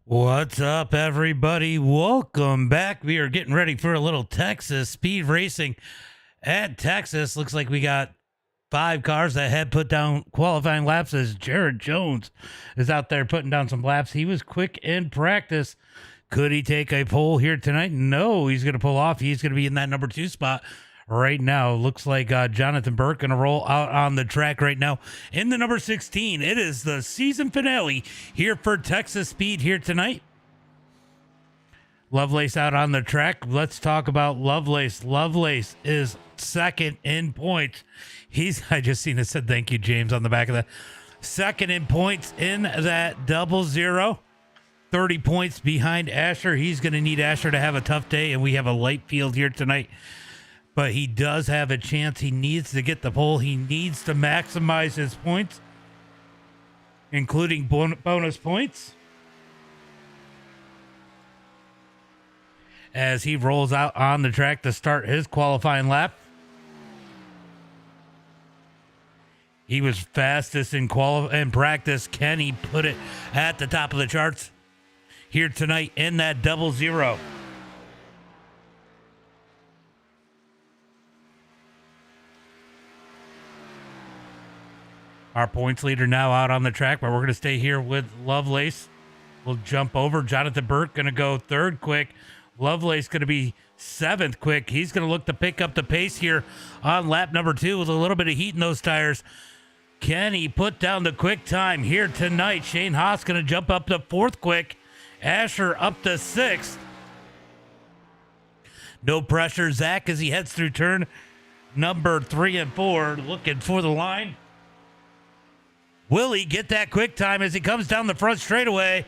What's up, everybody? Welcome back. We are getting ready for a little Texas speed racing at Texas. Looks like we got 5 cars that had put down qualifying laps as Jared Jones is out there putting down some laps. He was quick in practice. Could he take a pole here tonight? No, he's going to pull off. He's going to be in that number 2 spot right now. Looks like Jonathan Burke going to roll out on the track right now in the number 16. It is the season finale here for Texas Speed here tonight. Lovelace out on the track. Let's talk about Lovelace. Lovelace is second in points. I just seen it said thank you, James, on the back of that. Second in points in that 0-0. 30 points behind Asher. He's going to need Asher to have a tough day, and we have a light field here tonight. But he does have a chance. He needs to get the pole. He needs to maximize his points, including bonus points, as he rolls out on the track to start his qualifying lap. He was fastest in practice. Can he put it at the top of the charts here tonight in that 0-0? Our points leader now out on the track, but we're going to stay here with Lovelace. We'll jump over. Jonathan Burke going to go third quick. Lovelace going to be 7th quick. He's going to look to pick up the pace here on lap number 2 with a little bit of heat in those tires. Can he put down the quick time here tonight? Shane Haas going to jump up to 4th quick. Asher up to 6th. No pressure, Zach, as he heads through turn number 3 and 4, looking for the line. Will he get that quick time as he comes down the front straightaway?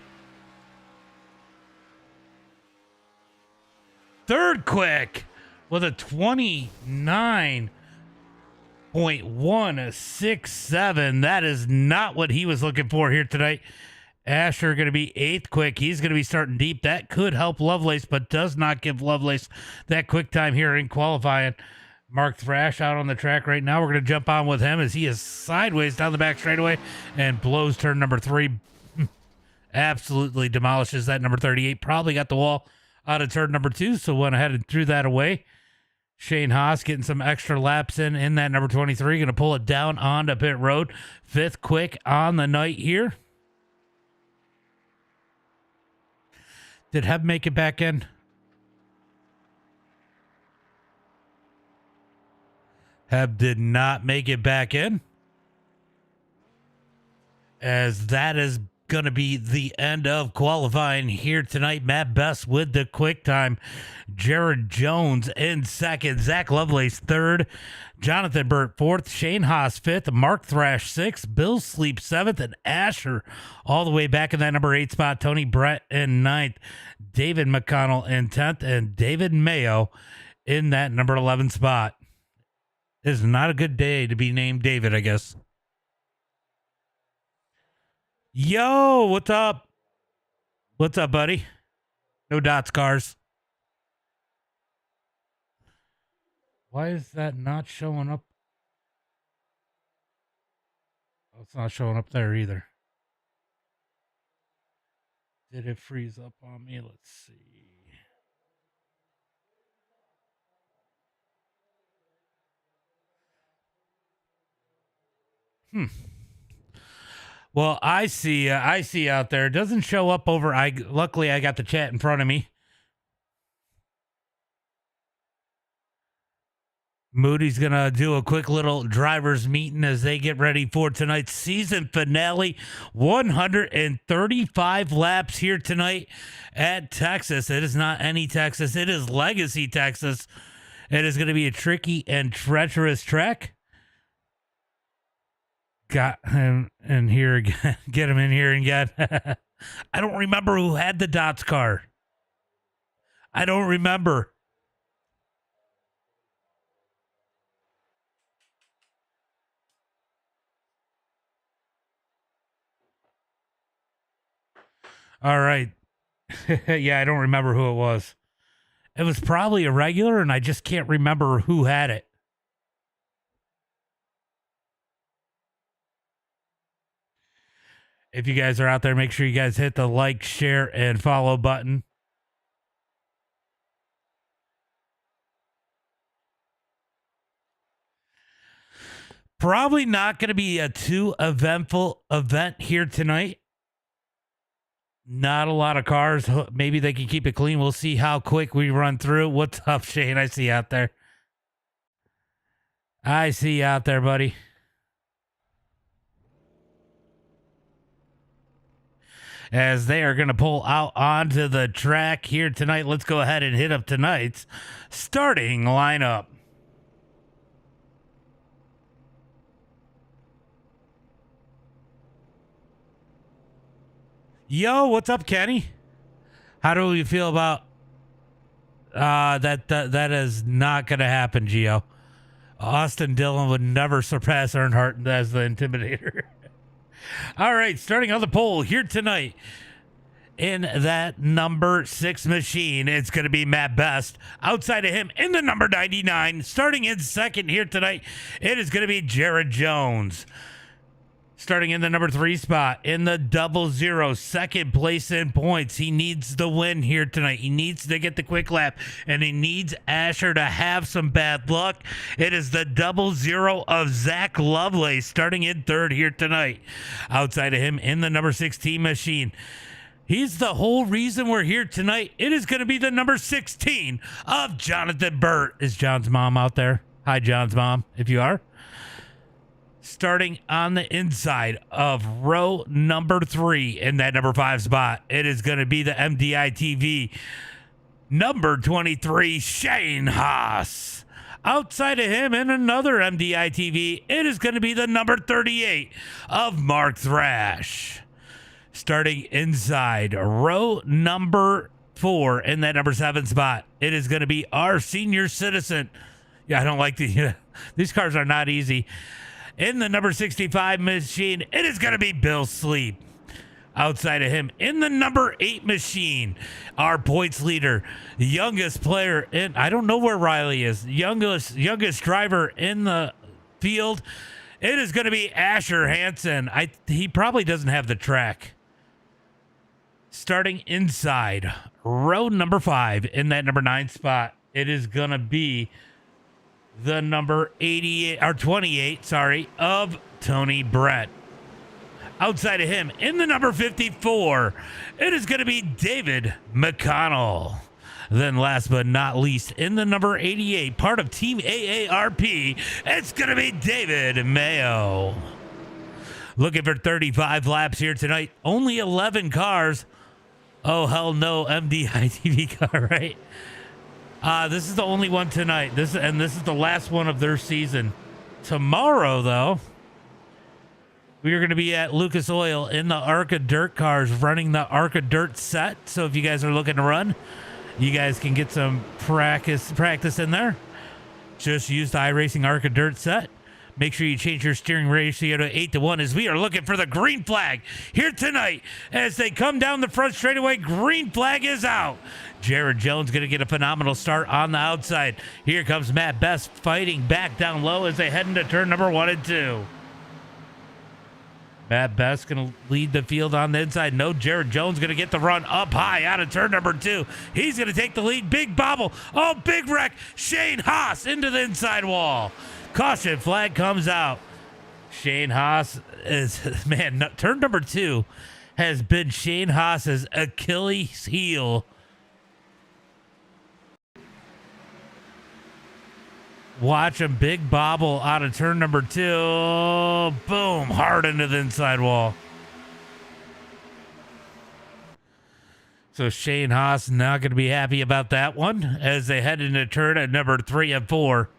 3rd quick with a 29.167. That is not what he was looking for here tonight. Asher going to be 8th quick. He's going to be starting deep. That could help Lovelace, but does not give Lovelace that quick time here in qualifying. Mark Thrash out on the track right now. We're going to jump on with him as he is sideways down the back straightaway and blows turn number 3. Absolutely demolishes that number 38. Probably got the wall out of turn number 2, so went ahead and threw that away. Shane Haas getting some extra laps in that number 23. Going to pull it down onto pit road. 5th quick on the night here. Did Heb make it back in? Heb did not make it back in, as that is going to be the end of qualifying here tonight. Matt Best with the quick time. Jared Jones in 2nd. Zach Lovelace 3rd. Jonathan Burt 4th. Shane Haas 5th. Mark Thrash 6th. Bill Sleep 7th. And Asher all the way back in that number 8 spot. Tony Brett in 9th. David McConnell in 10th. And David Mayo in that number 11 spot. This is not a good day to be named David, I guess. Yo, what's up? What's up, buddy? No dots cars. Why is that not showing up? Oh, it's not showing up there either. Did it freeze up on me? Let's see. Well, I see out there. It doesn't show up over. Luckily I got the chat in front of me. Moody's going to do a quick little drivers meeting as they get ready for tonight's season finale. 135 laps here tonight at Texas. It is not any Texas. It is Legacy, Texas. It is going to be a tricky and treacherous track. Got him in here again. Get him in here again. I don't remember who had the dots car. I don't remember. All right. Yeah, I don't remember who it was. It was probably a regular, and I just can't remember who had it. If you guys are out there, make sure you guys hit the like, share, and follow button. Probably not going to be a too eventful event here tonight. Not a lot of cars. Maybe they can keep it clean. We'll see how quick we run through. What's up, Shane? I see you out there. I see you out there, buddy. As they are going to pull out onto the track here tonight, let's go ahead and hit up tonight's starting lineup. Yo, what's up, Kenny? How do we feel about that is not going to happen, Gio. Austin Dillon would never surpass Earnhardt as the Intimidator. All right, starting on the pole here tonight in that number 6 machine, it's going to be Matt Best. Outside of him in the number 99, starting in second here tonight, it is going to be Jared Jones. Starting in the number 3 spot in the 00, second place in points. He needs the win here tonight. He needs to get the quick lap, and he needs Asher to have some bad luck. It is the 00 of Zack Lovelace starting in third here tonight. Outside of him in the number 16 machine, he's the whole reason we're here tonight. It is going to be the number 16 of Jonathan Burt. Is John's mom out there? Hi, John's mom, if you are. Starting on the inside of row number 3 in that number 5 spot, it is going to be the MDiTV number 23, Shane Haas. Outside of him in another MDiTV, it is going to be the number 38 of Mark Thrash. Starting inside row number 4 in that number 7 spot, it is going to be our senior citizen. Yeah, I don't like these cars are not easy. In the number 65 machine, it is going to be Bill Sleep. Outside of him, in the number 8 machine, our points leader, the youngest player in, I don't know where Riley is, youngest driver in the field, it is going to be Asher Hanson. He probably doesn't have the track. Starting inside, row number 5, in that number 9 spot, it is going to be the number 88 or 28, of Tony Brett. Outside of him, in the number 54, it is going to be David McConnell. Then last but not least, in the number 88, part of Team AARP, it's going to be David Mayo. Looking for 35 laps here tonight. Only 11 cars. Oh, hell no, MDiTV car, right? This is the only one tonight. This is the last one of their season. Tomorrow, though, we are going to be at Lucas Oil in the ARCA Dirt cars, running the ARCA Dirt set. So if you guys are looking to run, you guys can get some practice in there. Just use the iRacing ARCA Dirt set. Make sure you change your steering ratio to 8-1 as we are looking for the green flag here tonight. As they come down the front straightaway, green flag is out. Jared Jones going to get a phenomenal start on the outside. Here comes Matt Best fighting back down low as they head into turn number 1 and 2. Matt Best going to lead the field on the inside. No, Jared Jones going to get the run up high out of turn number 2. He's going to take the lead. Big bobble. Oh, big wreck. Shane Haas into the inside wall. Caution flag comes out. Shane Haas is, man, turn number 2 has been Shane Haas's Achilles heel. Watch him big bobble out of turn number 2. Boom, hard into the inside wall. So Shane Haas not going to be happy about that one as they head into turn at number 3 and 4.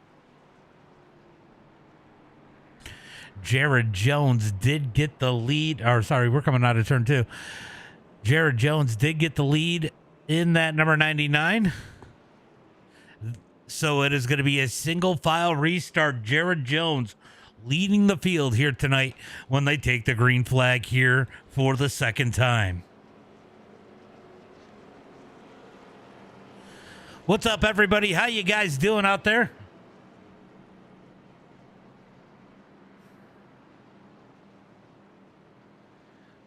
Jared Jones did get the lead. Or sorry, we're coming out of turn 2. Jared Jones did get the lead in that number 99. So it is going to be a single file restart. Jared Jones leading the field here tonight when they take the green flag here for the second time. What's up, everybody? How you guys doing out there?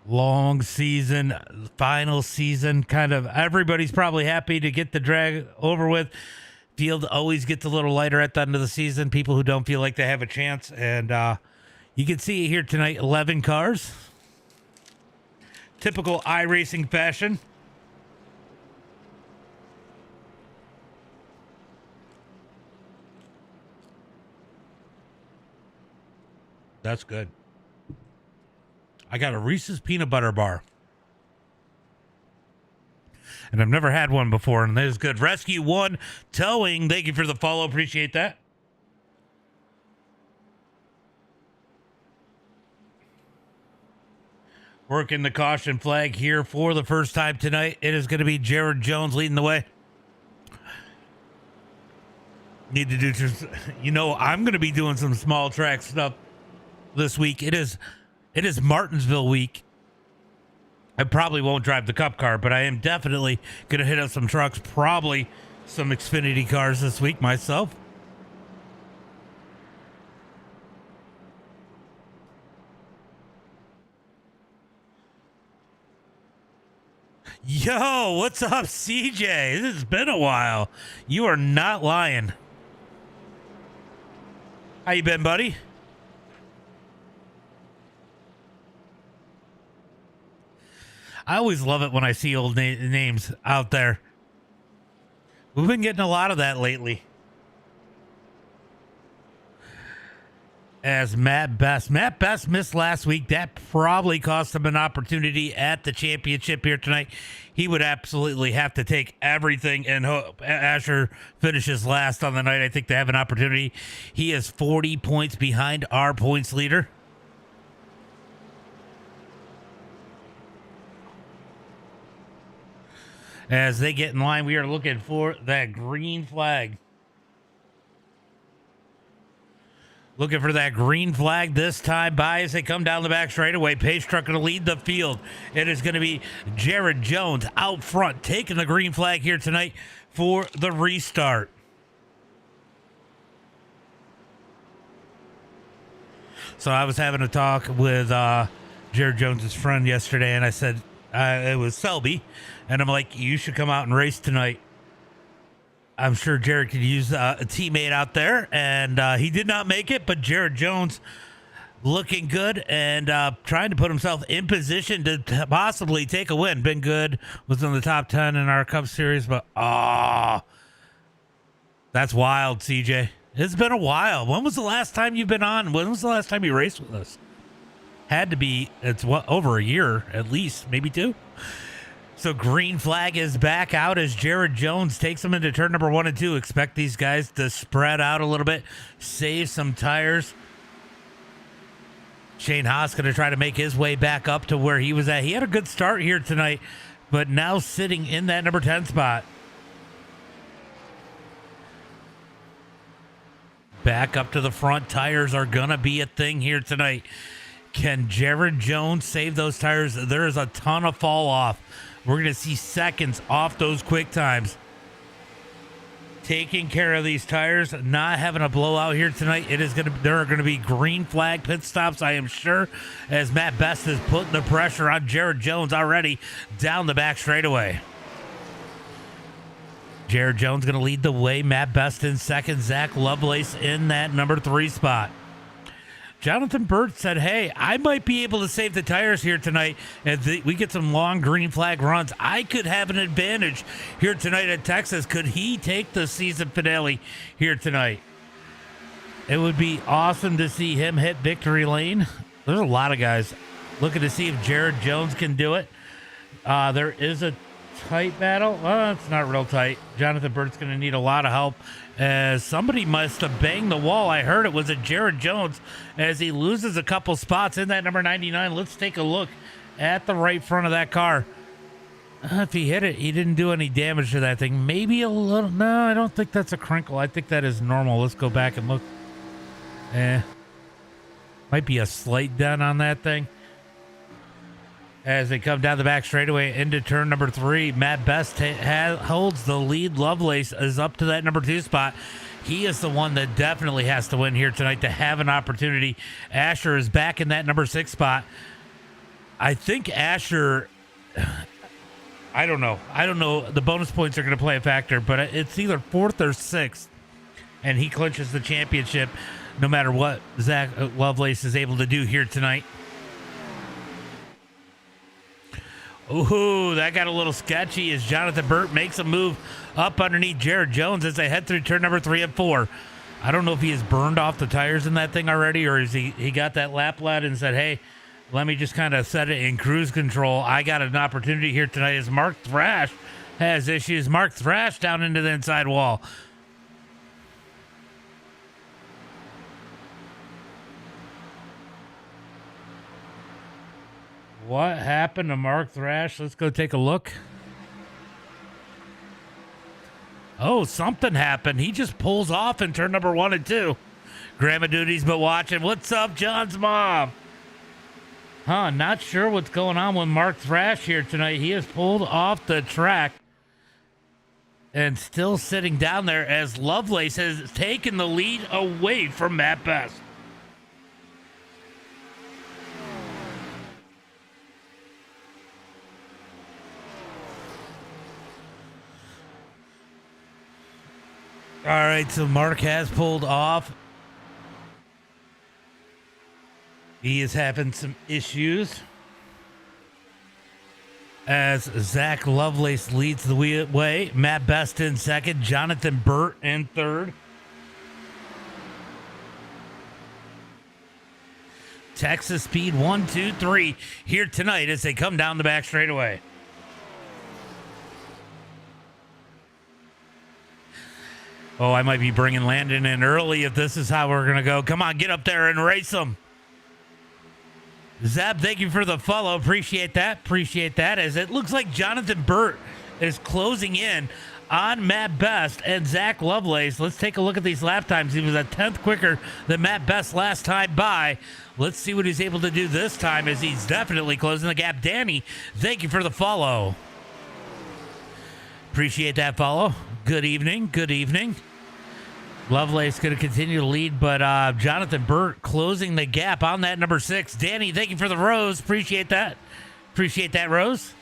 Long season, final season, kind of everybody's probably happy to get the drag over with. Field always gets a little lighter at the end of the season. People who don't feel like they have a chance. And you can see here tonight, 11 cars. Typical iRacing fashion. That's good. I got a Reese's peanut butter bar. And I've never had one before, and that is good. Rescue One Towing, thank you for the follow. Appreciate that. Working the caution flag here for the first time tonight. It is going to be Jared Jones leading the way. Need to do just, I'm going to be doing some small track stuff this week. It is Martinsville week. I probably won't drive the Cup car, but I am definitely going to hit up some trucks, probably some Xfinity cars this week myself. Yo, what's up, CJ? This has been a while. You are not lying. How you been, buddy? I always love it when I see old names out there. We've been getting a lot of that lately. As Matt Best missed last week. That probably cost him an opportunity at the championship here tonight. He would absolutely have to take everything and hope Asher finishes last on the night. I think they have an opportunity. He is 40 points behind our points leader. As they get in line, we are looking for that green flag. Looking for that green flag this time by as they come down the back straightaway. Pace truck going to lead the field. It is going to be Jared Jones out front taking the green flag here tonight for the restart. So I was having a talk with Jared Jones's friend yesterday, and I said it was Selby, and I'm like, you should come out and race tonight. I'm sure Jared could use a teammate out there, and he did not make it, but Jared Jones looking good and trying to put himself in position to possibly take a win. Been good, was in the top 10 in our Cup Series, but that's wild, CJ. It's been a while. When was the last time you've been on? When was the last time you raced with us? Had to be, over a year at least, maybe two. So green flag is back out as Jared Jones takes them into turn number 1 and 2. Expect these guys to spread out a little bit, save some tires. Shane Haas going to try to make his way back up to where he was at. He had a good start here tonight, but now sitting in that number 10 spot. Back up to the front. Tires are going to be a thing here tonight. Can Jared Jones save those tires? There is a ton of fall off. We're going to see seconds off those quick times. Taking care of these tires, not having a blowout here tonight. There are going to be green flag pit stops, I am sure, as Matt Best is putting the pressure on Jared Jones already down the back straightaway. Jared Jones going to lead the way. Matt Best in second. Zach Lovelace in that number 3 spot. Jonathan Burt said, hey, I might be able to save the tires here tonight. If we get some long green flag runs, I could have an advantage here tonight at Texas. Could he take the season finale here tonight? It would be awesome to see him hit victory lane. There's a lot of guys looking to see if Jared Jones can do it. There is a tight battle. Well, it's not real tight. Jonathan Burt's going to need a lot of help, as somebody must have banged the wall. I heard it was a Jared Jones as he loses a couple spots in that number 99. Let's take a look at the right front of that car. If he hit it, he didn't do any damage to that thing. Maybe a little. No, I don't think that's a crinkle. I think that is normal. Let's go back and look. Might be a slight dent on that thing. As they come down the back straightaway into turn number 3, Matt Best holds the lead. Lovelace is up to that number 2 spot. He is the one that definitely has to win here tonight to have an opportunity. Asher is back in that number 6 spot. I think Asher, I don't know. I don't know. The bonus points are going to play a factor, but it's either fourth or sixth, and he clinches the championship no matter what Zack Lovelace is able to do here tonight. Ooh, that got a little sketchy as Jonathan Burt makes a move up underneath Jared Jones as they head through turn number 3 and 4. I don't know if he has burned off the tires in that thing already, or is he got that lap led and said, hey, let me just kind of set it in cruise control. I got an opportunity here tonight as Mark Thrash has issues. Mark Thrash down into the inside wall. What happened to Mark Thrash? Let's go take a look. Oh, something happened. He just pulls off in turn number 1 and 2. Grandma duties, but watching. What's up, John's mom? Not sure what's going on with Mark Thrash here tonight. He has pulled off the track and still sitting down there as Lovelace has taken the lead away from Matt Best. All right, so Mark has pulled off. He is having some issues as Zack Lovelace leads the way. Matt Best in second. Jonathan Burt in third. Texas Speed 1, 2, 3 here tonight as they come down the back straightaway. Oh, I might be bringing Landon in early if this is how we're going to go. Come on, get up there and race them. Zab, thank you for the follow. Appreciate that. Appreciate that. As it looks like Jonathan Burt is closing in on Matt Best and Zack Lovelace. Let's take a look at these lap times. He was a 10th quicker than Matt Best last time by. Let's see what he's able to do this time as he's definitely closing the gap. Danny, thank you for the follow. Appreciate that follow. Good evening. Good evening. Lovelace going to continue to lead, but Jonathan Burt closing the gap on that number 6. Danny, thank you for the rose. Appreciate that. Appreciate that, Rose.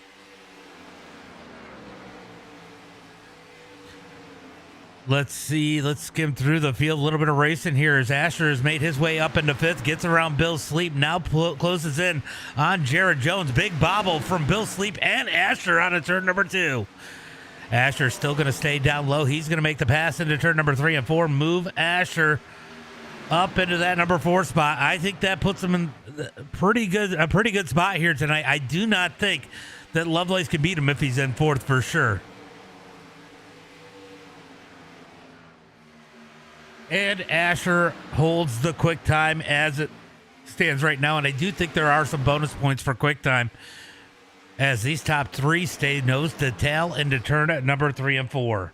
Let's see. Let's skim through the field. A little bit of racing here as Asher has made his way up into 5th, gets around Bill Sleep, now closes in on Jared Jones. Big bobble from Bill Sleep and Asher on a turn number 2. Asher still going to stay down low. He's going to make the pass into turn number 3 and 4. Move Asher up into that number 4 spot. I think that puts him in a pretty good spot here tonight. I do not think that Lovelace can beat him if he's in 4th for sure. And Asher holds the quick time as it stands right now. And I do think there are some bonus points for quick time as these top 3 stay nose to tail into turn at number 3 and 4.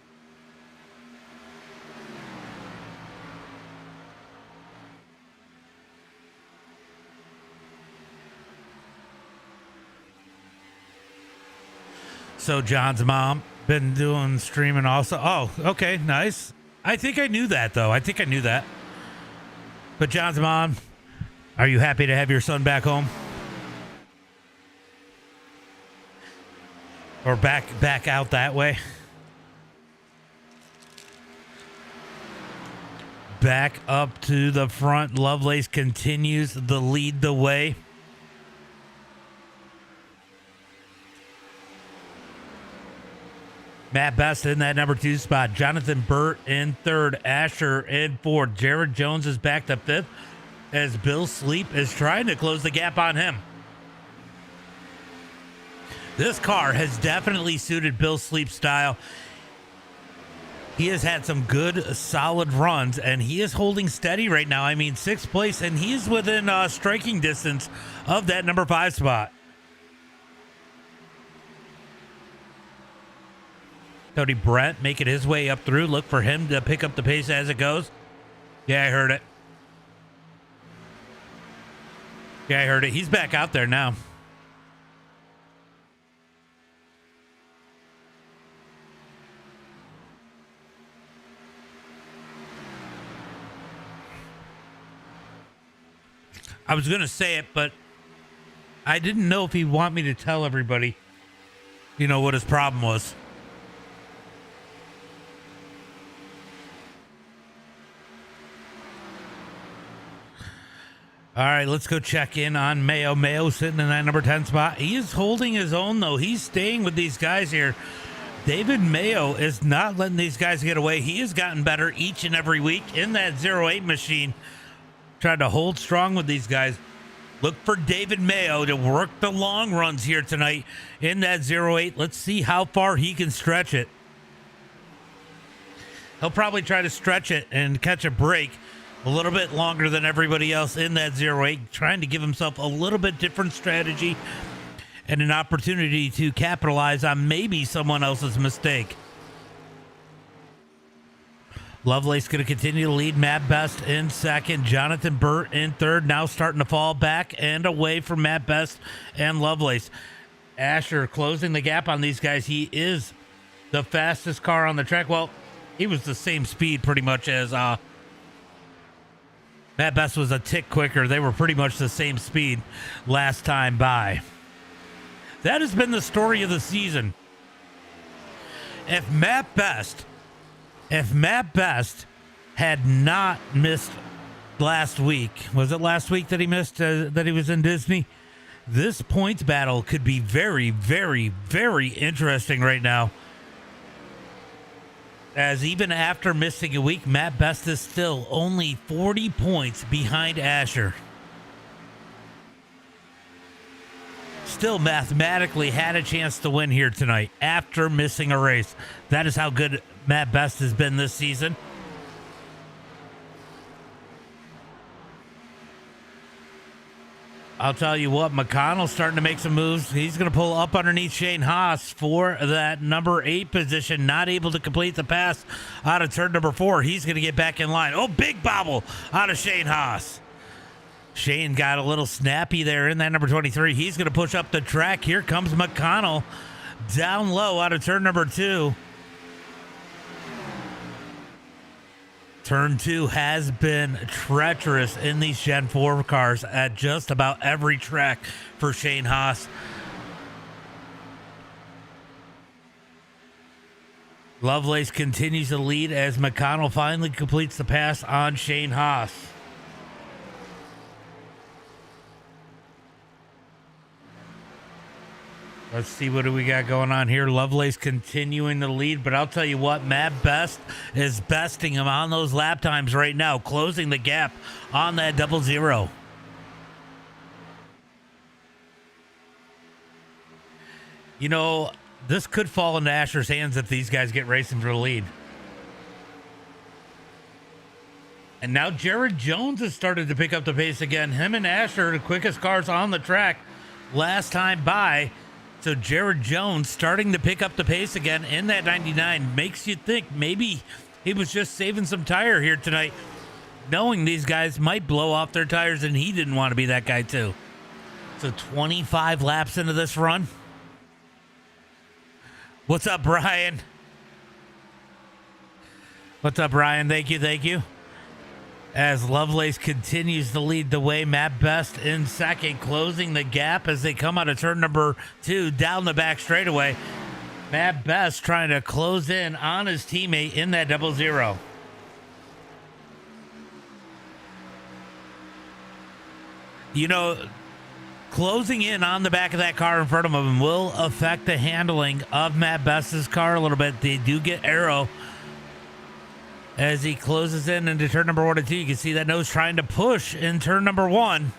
So John's mom been doing streaming also. Oh, okay, nice. I think I knew that though. I think I knew that. But John's mom, are you happy to have your son back home? Or back out that way. Back up to the front. Lovelace continues to lead the way. Matt Best in that number 2 spot. Jonathan Burt in 3rd. Asher in 4th. Jared Jones is back to 5th as Bill Sleep is trying to close the gap on him. This car has definitely suited Bill Sleep's style. He has had some good, solid runs, and he is holding steady right now. I mean, 6th place, and he's within striking distance of that number 5 spot. Cody Brent making his way up through. Look for him to pick up the pace as it goes. Yeah, I heard it. Yeah, I heard it. He's back out there now. I was going to say it, but I didn't know if he'd want me to tell everybody, what his problem was. All right, let's go check in on Mayo. Mayo sitting in that number 10 spot. He is holding his own, though. He's staying with these guys here. David Mayo is not letting these guys get away. He has gotten better each and every week in that 08 machine. Trying to hold strong with these guys. Look for David Mayo to work the long runs here tonight in that 08. Let's see how far he can stretch it. He'll probably try to stretch it and catch a break a little bit longer than everybody else in that 08, trying to give himself a little bit different strategy and an opportunity to capitalize on maybe someone else's mistake. Lovelace going to continue to lead. Matt Best in second. Jonathan Burt in third. Now starting to fall back and away from Matt Best and Lovelace. Asher closing the gap on these guys. He is the fastest car on the track. Well, he was the same speed pretty much as Matt Best was a tick quicker. They were pretty much the same speed last time by. That has been the story of the season. If Matt Best had not missed last week, was it last week that he missed, that he was in Disney? This points battle could be very, very, very interesting right now. As even after missing a week, Matt Best is still only 40 points behind Asher. Still mathematically had a chance to win here tonight after missing a race. That is how good Matt Best has been this season. I'll tell you what, McConnell's starting to make some moves. He's going to pull up underneath Shane Haas for that number 8 position. Not able to complete the pass out of turn number 4. He's going to get back in line. Oh, big bobble out of Shane Haas. Shane got a little snappy there in that number 23. He's going to push up the track. Here comes McConnell down low out of turn number 2. Turn 2 has been treacherous in these Gen 4 cars at just about every track for Shane Haas. Lovelace continues to lead as McConnell finally completes the pass on Shane Haas. Let's see, what do we got going on here? Lovelace continuing to lead, but I'll tell you what, Matt Best is besting him on those lap times right now, closing the gap on that 00. This could fall into Asher's hands if these guys get racing for the lead. And now Jared Jones has started to pick up the pace again. Him and Asher are the quickest cars on the track last time by. So Jared Jones starting to pick up the pace again in that 99. Makes you think maybe he was just saving some tire here tonight, knowing these guys might blow off their tires, and he didn't want to be that guy too. So 25 laps into this run. What's up, Brian? What's up, Brian? Thank you. As Lovelace continues to lead the way, Matt Best in second, closing the gap as they come out of turn number 2 down the back straightaway. Matt Best trying to close in on his teammate in that 00. Closing in on the back of that car in front of him will affect the handling of Matt Best's car a little bit. They do get aero as he closes in into turn number 1 and 2. You can see that nose trying to push in turn number 1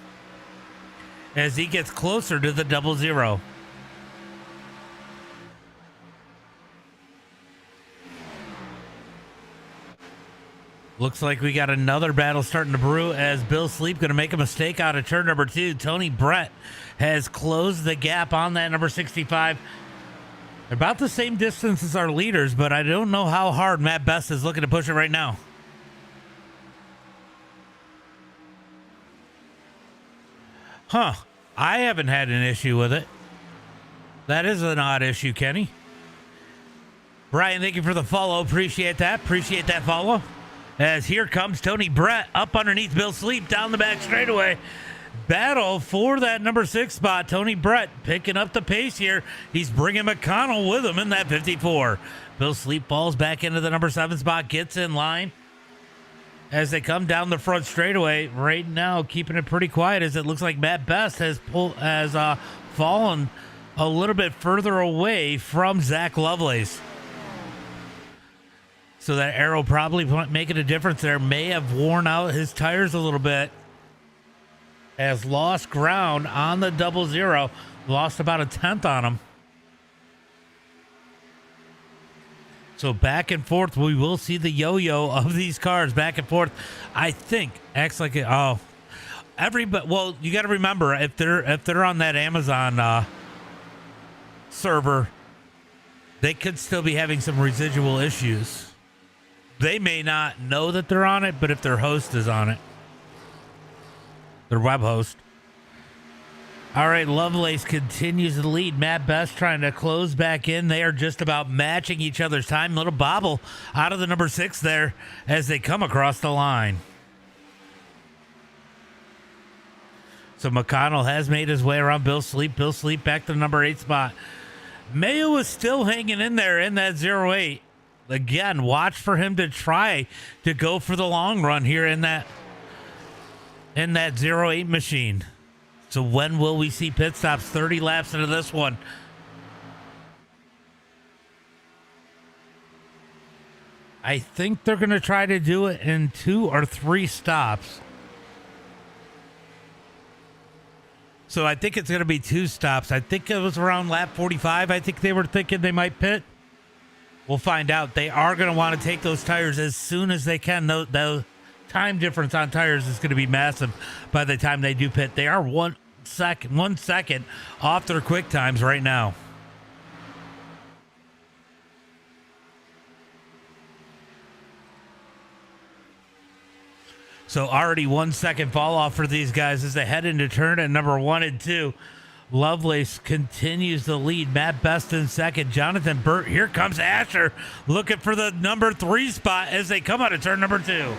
as he gets closer to the 00. Looks like we got another battle starting to brew as Bill Sleep going to make a mistake out of turn number 2. Tony Brett has closed the gap on that number 65. About the same distance as our leaders, but I don't know how hard Matt Best is looking to push it right now. I haven't had an issue with it. That is an odd issue, Kenny. Brian, thank you for the follow. Appreciate that. Appreciate that follow. As here comes Tony Brett up underneath Bill Sleep down the back straightaway. battle for that number 6 spot. Tony Brett picking up the pace here. He's bringing McConnell with him in that 54. Bill Sleep falls back into the number 7 spot, gets in line as they come down the front straightaway. Right now, keeping it pretty quiet as it looks like Matt Best has fallen a little bit further away from Zach Lovelace. So that arrow probably making a difference there. May have worn out his tires a little bit. Has lost ground on the 00. Lost about a tenth on him. So back and forth, we will see the yo-yo of these cars back and forth. I think acts like it. Oh, everybody. Well, you got to remember if they're on that Amazon server, they could still be having some residual issues. They may not know that they're on it, but if their host is on it, their web host. All right, Lovelace continues to lead. Matt Best trying to close back in. They are just about matching each other's time. Little bobble out of the number 6 there as they come across the line. So McConnell has made his way around Bill Sleep. Bill Sleep back to the number 8 spot. Mayo is still hanging in there in that 08. Again, watch for him to try to go for the long run here in that 08 machine. So when will we see pit stops? 30 laps into this one. I think they're going to try to do it in 2 or 3 stops. So I think it's going to be 2 stops. I think it was around lap 45. I think they were thinking they might pit. We'll find out. They are going to want to take those tires as soon as they can. The time difference on tires is going to be massive by the time they do pit. They are 1 second off their quick times right now. So already 1 second fall off for these guys as they head into turn at number 1 and 2. Lovelace continues to lead. Matt Best in second. Jonathan Burt. Here comes Asher looking for the number 3 spot as they come out of turn number 2.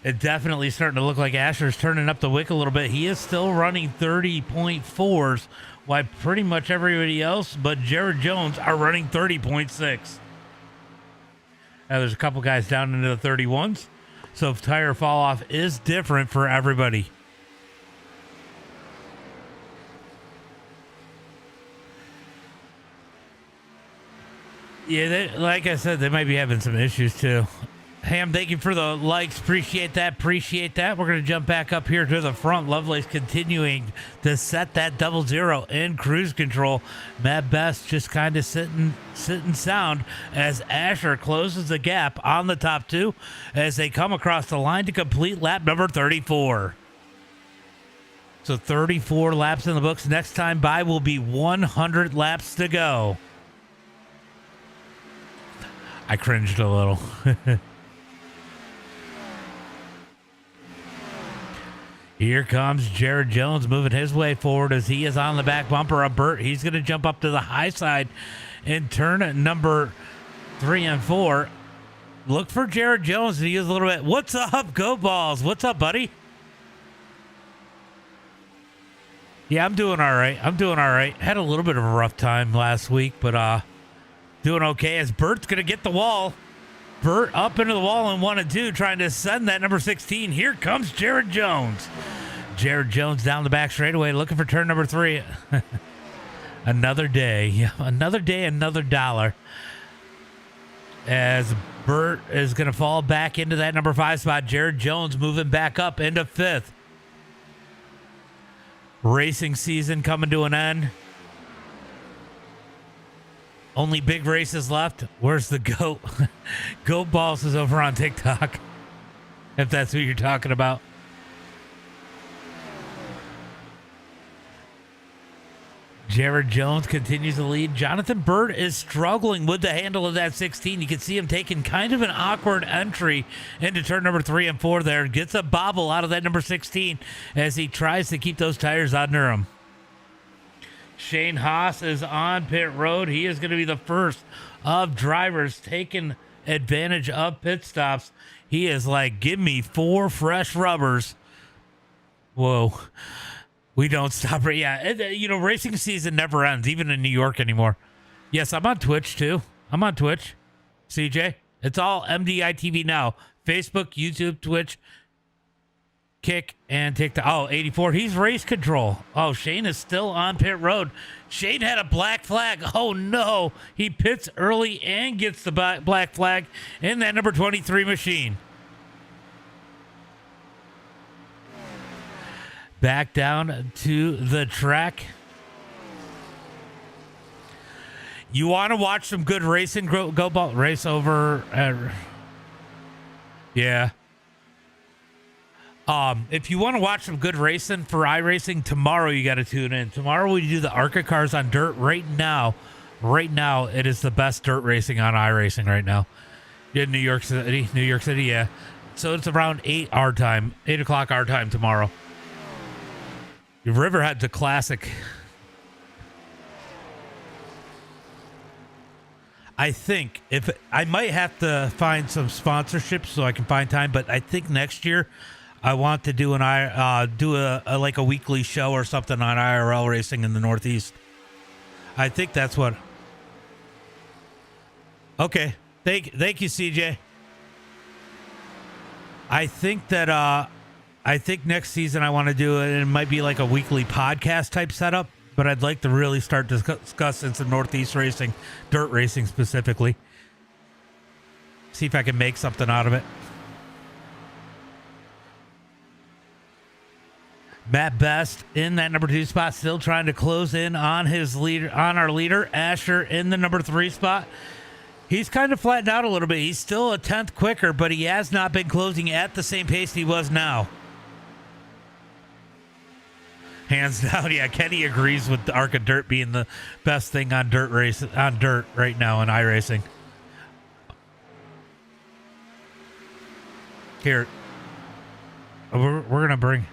It definitely starting to look like Asher's turning up the wick a little bit. He is still running 30.4s, while pretty much everybody else but Jared Jones are running 30.6. Now there's a couple guys down into the 31s. So tire fall off is different for everybody. Yeah, like I said, they might be having some issues too. Ham, thank you for the likes. Appreciate that. Appreciate that. We're going to jump back up here to the front. Lovelace continuing to set that 00 in cruise control. Matt Best just kind of sitting sound as Asher closes the gap on the top 2 as they come across the line to complete lap number 34. So 34 laps in the books. Next time by will be 100 laps to go. I cringed a little. Here comes Jared Jones moving his way forward as he is on the back bumper of Burt. He's going to jump up to the high side in turn at number 3 and 4. Look for Jared Jones to use a little bit. What's up, Go Balls? What's up, buddy? Yeah, I'm doing all right. Had a little bit of a rough time last week, but doing okay as Burt's going to get the wall. Burt up into the wall in 1 and 2, trying to send that number 16. Here comes Jared Jones. Jared Jones down the back straightaway, looking for turn number 3. Another day, another dollar. As Burt is going to fall back into that number 5 spot. Jared Jones moving back up into 5th. Racing season coming to an end. Only big races left. Where's the GOAT? GOAT Balls is over on TikTok, if that's who you're talking about. Jared Jones continues to lead. Jonathan Burt is struggling with the handle of that 16. You can see him taking kind of an awkward entry into turn number 3 and 4 there. Gets a bobble out of that number 16 as he tries to keep those tires under him. Shane Haas is on pit road. He is going to be the first of drivers taking advantage of pit stops. He is like, give me 4 fresh rubbers. Whoa. We don't stop. Yeah, racing season never ends, even in New York anymore. Yes, I'm on Twitch too. I'm on Twitch. CJ, it's all MDiTV now. Facebook, YouTube, Twitch, Kick, and TikTok. Oh, 84. He's race control. Oh, Shane is still on pit road. Shane had a black flag. Oh, no. He pits early and gets the black flag in that number 23 machine. Back down to the track. You want to watch some good racing? Go ball race over. Yeah. If you want to watch some good racing for iRacing tomorrow, you got to tune in. Tomorrow we do the ARCA cars on dirt. Right now, it is the best dirt racing on iRacing right now. In New York City, yeah. So it's around 8 o'clock our time tomorrow. Riverhead's a classic. I think I might have to find some sponsorships so I can find time, but I think next year I want to do a weekly show or something on IRL racing in the Northeast. I think that's what. Okay, thank you, CJ. I think that I think next season I want to do it. It might be like a weekly podcast type setup. But I'd like to really start discussing some Northeast racing, dirt racing specifically. See if I can make something out of it. Matt Best in that number 2 spot, still trying to close in on our leader, Asher in the number 3 spot. He's kind of flattened out a little bit. He's still a 10th quicker, but he has not been closing at the same pace he was now. Hands down, yeah. Kenny agrees with the ARCA Dirt being the best thing on dirt right now in iRacing. Here, we're gonna bring.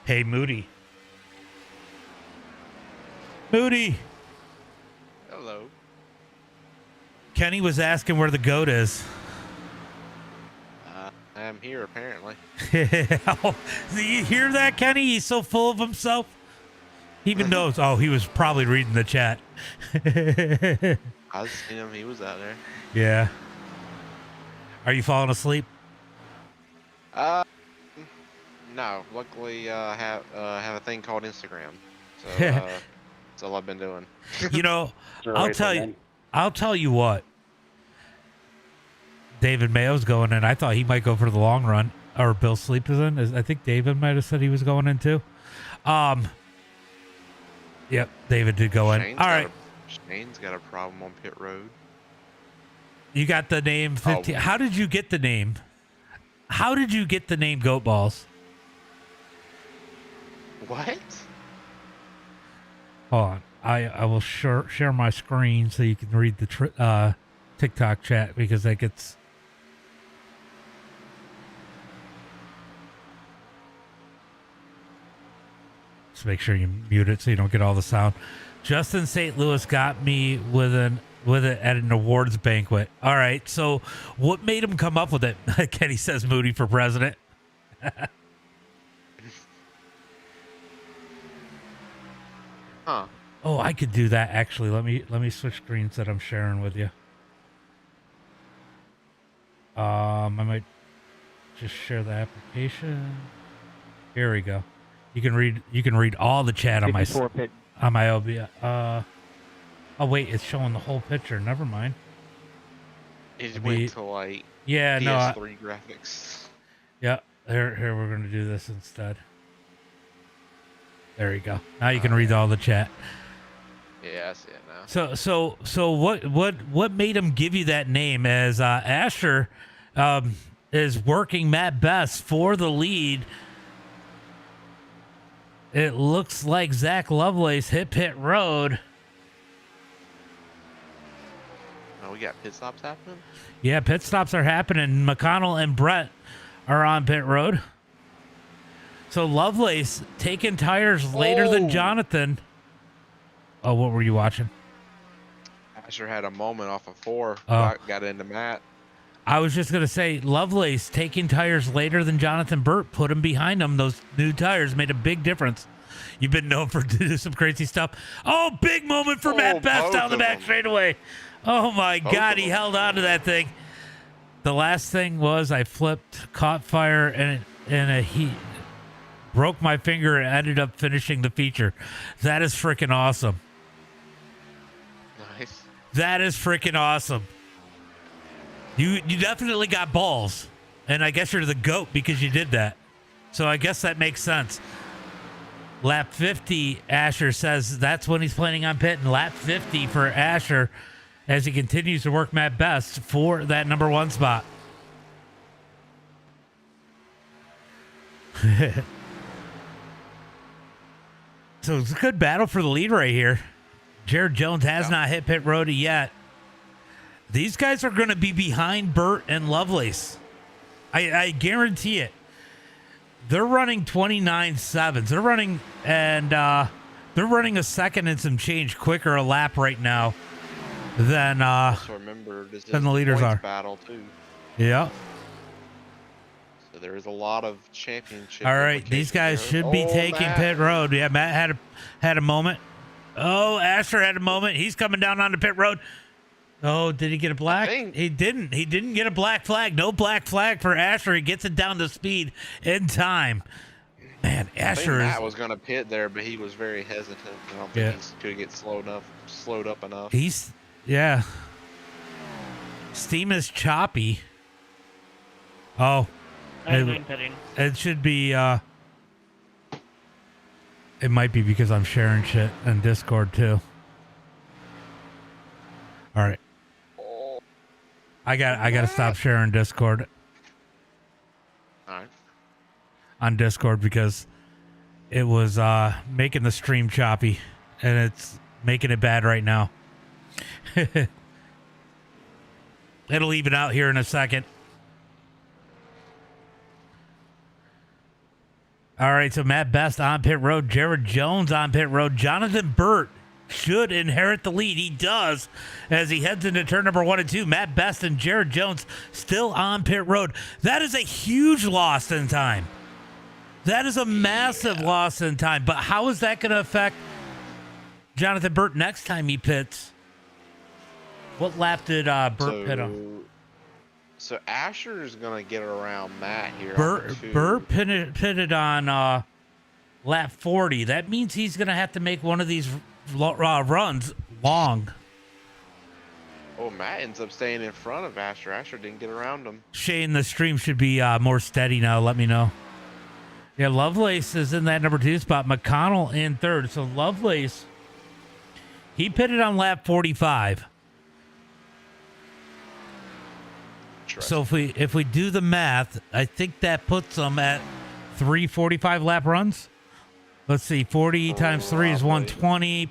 Hey, Moody. Hello. Kenny was asking where the goat is. I'm here, apparently. Oh, do you hear that, Kenny? He's so full of himself. He even knows. Oh, he was probably reading the chat. I seen him. He was out there. Yeah. Are you falling asleep? No. Luckily, I have a thing called Instagram. So that's all I've been doing. I'll tell you what. David Mayo's going in. I thought he might go for the long run. Or Bill Sleep is in. I think David might have said he was going in too. Yep, David did go in. All right. Shane's got a problem on pit road. You got the name 15. How did you get the name? How did you get the name Goat Balls? What? Hold on. I will share my screen so you can read the TikTok chat because that gets. Just make sure you mute it so you don't get all the sound. Justin St. Louis got me with it at an awards banquet. All right, so what made him come up with it? Kenny says Moody for president. Huh. Oh, I could do that actually. Let me switch screens that I'm sharing with you. I might just share the application. Here we go. You can read all the chat on my OBS. Oh wait, it's showing the whole picture. Never mind. It went to like PS3 graphics. Yeah, here we're gonna do this instead. There you go. Now you can read all the chat. Yeah, I see it now. So what made him give you that name? As Asher is working Matt Best for the lead. It looks like Zach Lovelace hit pit road. Oh, we got pit stops happening? Yeah, pit stops are happening. McConnell and Brett are on pit road. So Lovelace taking tires later than Jonathan. Oh, what were you watching? Asher had a moment off of 4. Oh. Got into Matt. I was just going to say, Lovelace taking tires later than Jonathan Burt, put him behind him. Those new tires made a big difference. You've been known for doing some crazy stuff. Oh, big moment for Matt Best down the back straightaway. Oh, my God. He held on to that thing. The last thing was I flipped, caught fire, and he broke my finger and ended up finishing the feature. That is freaking awesome. Nice. That is freaking awesome. You definitely got balls, and I guess you're the GOAT because you did that. So I guess that makes sense. Lap 50, Asher says that's when he's planning on pitting. Lap 50 for Asher as he continues to work Matt Best for that number 1 spot. So it's a good battle for the lead right here. Jared Jones has not hit pit road yet. These guys are going to be behind Burt and Lovelace. I guarantee it. They're running 29.7s. They're running a second and some change quicker a lap right now than remember, this the leaders are. Battle too. Yeah. So there's a lot of championship. All right, these guys should be taking pit road. Yeah, Matt had a moment. Oh, Asher had a moment. He's coming down onto pit road. Oh, did he get a black? He didn't. He didn't get a black flag. No black flag for Asher. He gets it down to speed in time. Man, Asher Matt was going to pit there, but he was very hesitant. I don't think he could get slowed up enough. Steam is choppy. Oh. It should be, it might be because I'm sharing shit in Discord too. All right. I got to stop sharing Discord. All right. On Discord because it was making the stream choppy and it's making it bad right now. It'll even out here in a second. All right, so Matt Best on pit road, Jared Jones on pit road, Jonathan Burt should inherit the lead. He does as he heads into turn number 1 and 2. Matt Best and Jared Jones still on pit road. That is a huge loss in time. That is a massive loss in time. But how is that going to affect Jonathan Burt next time he pits? What lap did Burt pit on? So Asher is going to get around Matt here. Burt pitted on lap 40. That means he's going to have to make one of these runs long. Oh, Matt ends up staying in front of Asher. Asher didn't get around him. Shane, the stream should be more steady now. Let me know. Yeah, Lovelace is in that number 2 spot. McConnell in 3rd. So Lovelace, he pitted on lap 45. So if we do the math, I think that puts them at 3 45 lap runs. Let's see, 40 times 3 is 120.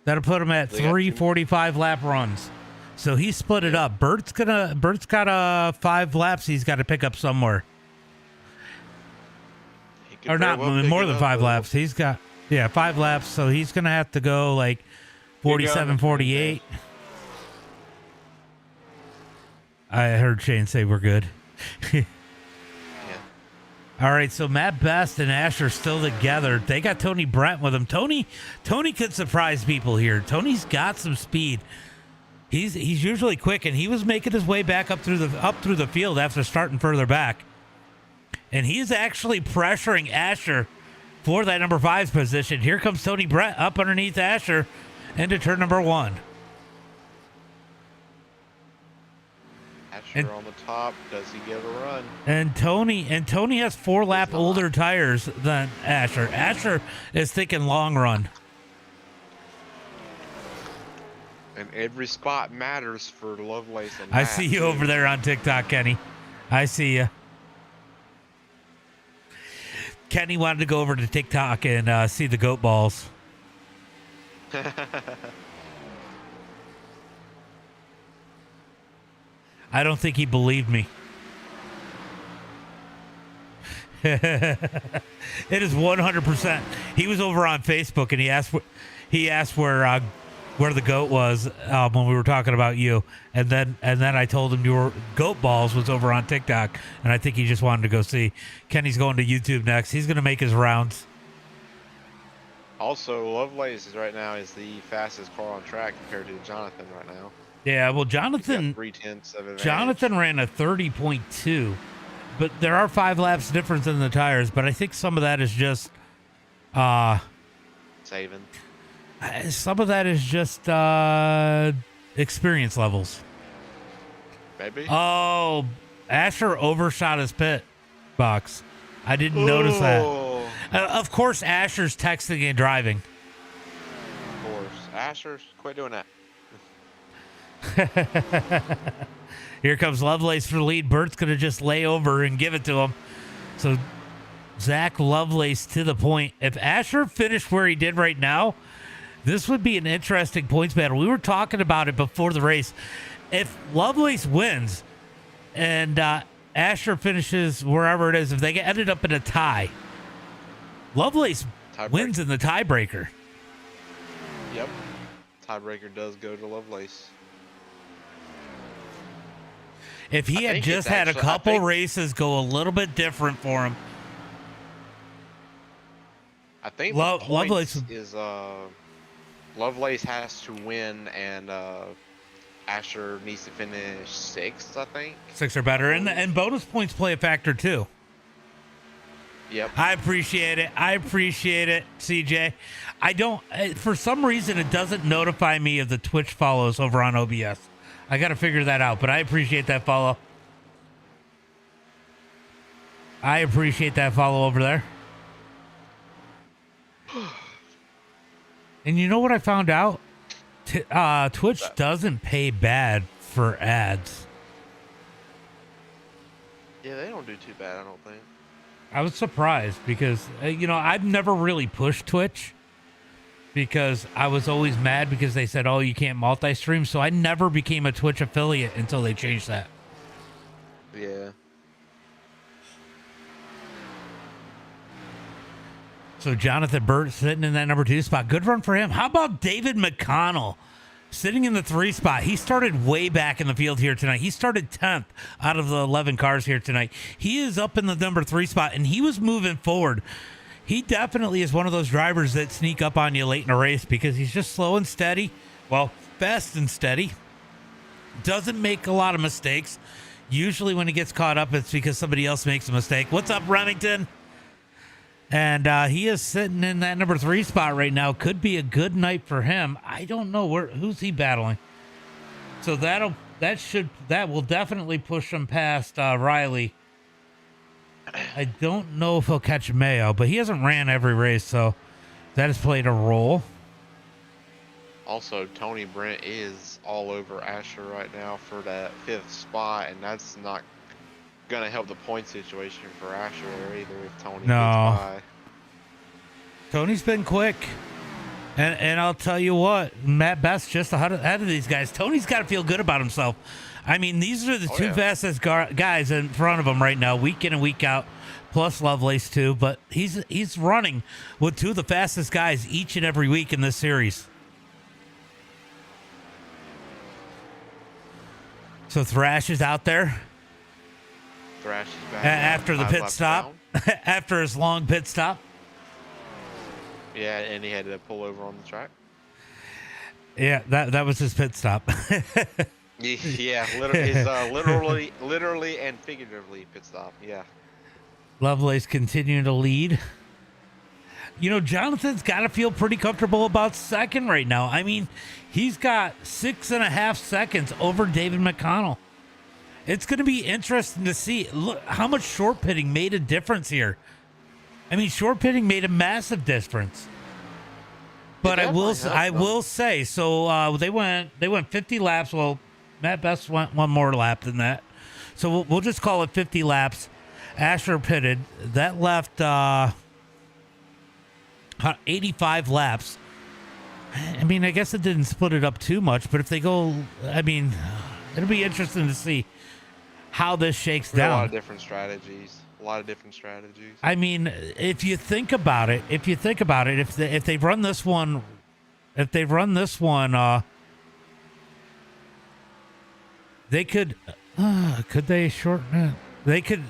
That'll put him at 3 45 lap runs. So he split it up. Bert's got 5 laps he's got to pick up somewhere. Or not more than 5 laps. He's got 5 laps, so he's gonna have to go like 47, 48. I heard Shane say we're good. All right, so Matt Best and Asher still together. They got Tony Brent with him. Tony could surprise people here. Tony's got some speed. He's usually quick, and he was making his way back up through the field after starting further back. And he's actually pressuring Asher for that number 5 position. Here comes Tony Brent up underneath Asher into turn number 1. Asher on the top. Does he get a run? And Tony has 4 lap older tires than Asher. Asher is thinking long run. And every spot matters for Lovelace and I Matt, see you over there on TikTok, Kenny. I see you. Kenny wanted to go over to TikTok and see the goat balls. I don't think he believed me. It is 100%. He was over on Facebook and he asked where where the goat was when we were talking about you, and then I told him your goat balls was over on TikTok, and I think he just wanted to go see. Kenny's going to YouTube next. He's going to make his rounds. Also, Lovelace is right now is the fastest car on track compared to Jonathan right now. Yeah, well, Jonathan 3/10 of advantage. Jonathan ran a 30.2, but there are 5 laps difference in the tires. But I think some of that is just saving. Some of that is just experience levels. Maybe. Oh, Asher overshot his pit box. I didn't notice that. Of course, Asher's texting and driving. Of course. Asher, quit doing that. Here comes Lovelace for the lead. Bert's going to just lay over and give it to him. So Zach Lovelace to the point. If Asher finished where he did right now, this would be an interesting points battle. We were talking about it before the race. If Lovelace wins and Asher finishes wherever it is, if they ended up in a tie, Lovelace wins in the tiebreaker. Yep. Tiebreaker does go to Lovelace. If he had just had a couple races go a little bit different for him. I think Lovelace is Lovelace has to win, and Asher needs to finish 6th, I think. 6 or better, and bonus points play a factor too. Yep. I appreciate it, CJ. I don't, for some reason, it doesn't notify me of the Twitch follows over on OBS. I got to figure that out, but I appreciate that follow. I appreciate that follow over there. And you know what I found out? Twitch doesn't pay bad for ads. Yeah, they don't do too bad, I don't think. I was surprised because, I've never really pushed Twitch because I was always mad because they said, oh, you can't multi-stream. So I never became a Twitch affiliate until they changed that. Yeah. So Jonathan Burt sitting in that number 2 spot. Good run for him. How about David McConnell sitting in the 3 spot? He started way back in the field here tonight. He started 10th out of the 11 cars here tonight. He is up in the number 3 spot, and he was moving forward. He definitely is one of those drivers that sneak up on you late in a race because he's just slow and steady. Well, fast and steady. Doesn't make a lot of mistakes. Usually when he gets caught up, it's because somebody else makes a mistake. What's up, Remington? And he is sitting in that number 3 spot right now. Could be a good night for him. I don't know who's he battling. So that will definitely push him past Riley. I don't know if he'll catch Mayo, but he hasn't ran every race, so that has played a role. Also, Tony Brent is all over Asher right now for that 5th spot, and that's not gonna help the point situation for Asher either if Tony gets by. Tony's been quick, and I'll tell you what, Matt Best just ahead of these guys. Tony's got to feel good about himself. I mean, these are the two fastest guys in front of him right now, week in and week out, plus Lovelace too. But he's running with 2 of the fastest guys each and every week in this series. So Thrash is out there. Thrash is back after the pit stop, after his long pit stop. Yeah, and he had to pull over on the track. Yeah, that was his pit stop. Yeah, literally and figuratively pit stop. Yeah. Lovelace continuing to lead. Jonathan's got to feel pretty comfortable about 2nd right now. I mean, he's got 6.5 seconds over David McConnell. It's going to be interesting to see. Look how much short pitting made a difference here. I mean, short pitting made a massive difference. But I will say, so they went 50 laps. Well, Matt Best went one more lap than that. So we'll just call it 50 laps. Asher pitted. That left 85 laps. I mean, I guess it didn't split it up too much, but if they go, I mean, it'll be interesting to see how this shakes down. A lot of different strategies. I mean, if you think about it, if they run this one if they run this one, they could they shorten it?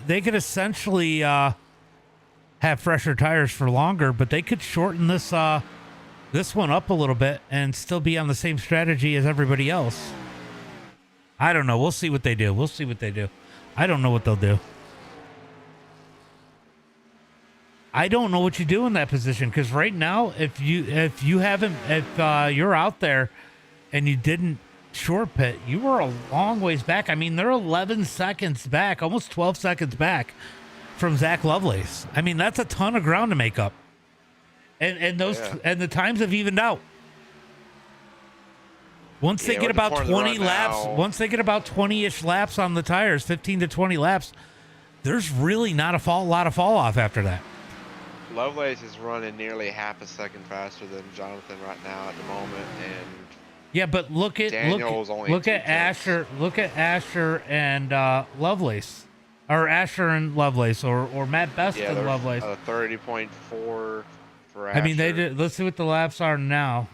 They could essentially have fresher tires for longer, but they could shorten this one up a little bit and still be on the same strategy as everybody else. I don't know. We'll see what they do. I don't know what they'll do. I don't know what you do in that position, because right now, if you're out there and you didn't short pit, you were a long ways back. I mean, they're 11 seconds back, almost 12 seconds back from Zack Lovelace. I mean, that's a ton of ground to make up, and the times have evened out. Once they get about 20 laps, once they get about 20-ish laps on the tires, 15 to 20 laps, there's really not a lot of fall off after that. Lovelace is running nearly half a second faster than Jonathan right now at the moment, and yeah, but look at Asher and Lovelace, or Asher and Lovelace, or Matt Best and Lovelace. 30.4 for Asher. I mean, they did. Let's see what the laps are now.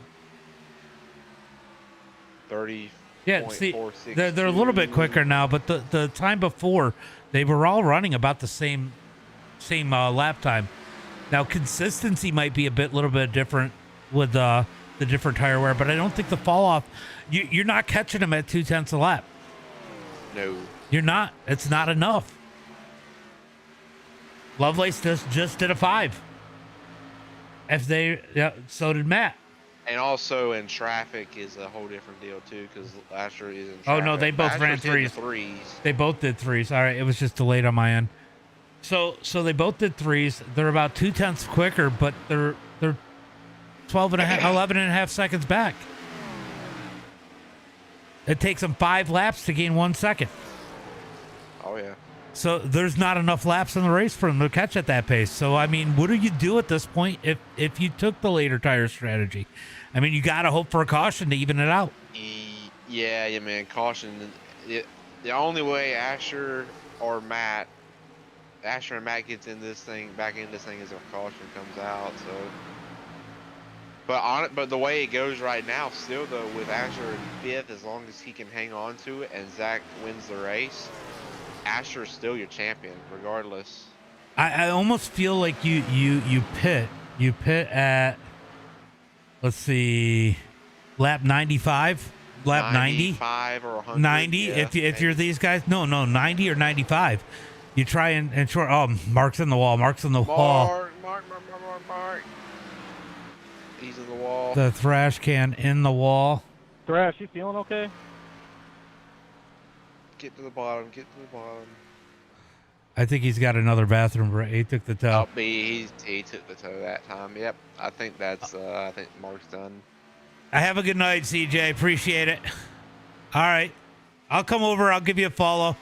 30. Yeah, see, they're a little bit quicker now, but the time before, they were all running about the same lap time. Now, consistency might be little bit different with the different tire wear, but I don't think the fall off, you're not catching them at 0.2 a lap. No. You're not. It's not enough. Lovelace just did a 5. So did Matt. And also in traffic is a whole different deal too, because Asher is in traffic. Oh no, they both ran threes. They both did threes. All right, it was just delayed on my end. So they both did threes. They're about 0.2 quicker, but they're 11 and a half seconds back. It takes them 5 laps to gain 1 second. Oh yeah. So there's not enough laps in the race for them to catch at that pace. So I mean, what do you do at this point if you took the later tire strategy? I mean, you got to hope for a caution to even it out. Yeah, man, caution. The only way Asher and Matt gets in this thing, back in this thing, is if caution comes out. So, but the way it goes right now, still though, with Asher in 5th, as long as he can hang on to it and Zack wins the race, Asher's still your champion, regardless. I almost feel like you pit at, let's see, lap 95, lap 90, 95 or 100, 90. Yeah, if you're these guys, no, 90 or 95. You try and short. Oh, Mark's in the wall. Mark. He's in the wall. The trash can in the wall. Thrash, you feeling okay? Get to the bottom. I think he's got another bathroom break. He took the toe. Oh, he took the toe that time. Yep. I think I think Mark's done. Have a good night, CJ. Appreciate it. All right. I'll come over. I'll give you a follow.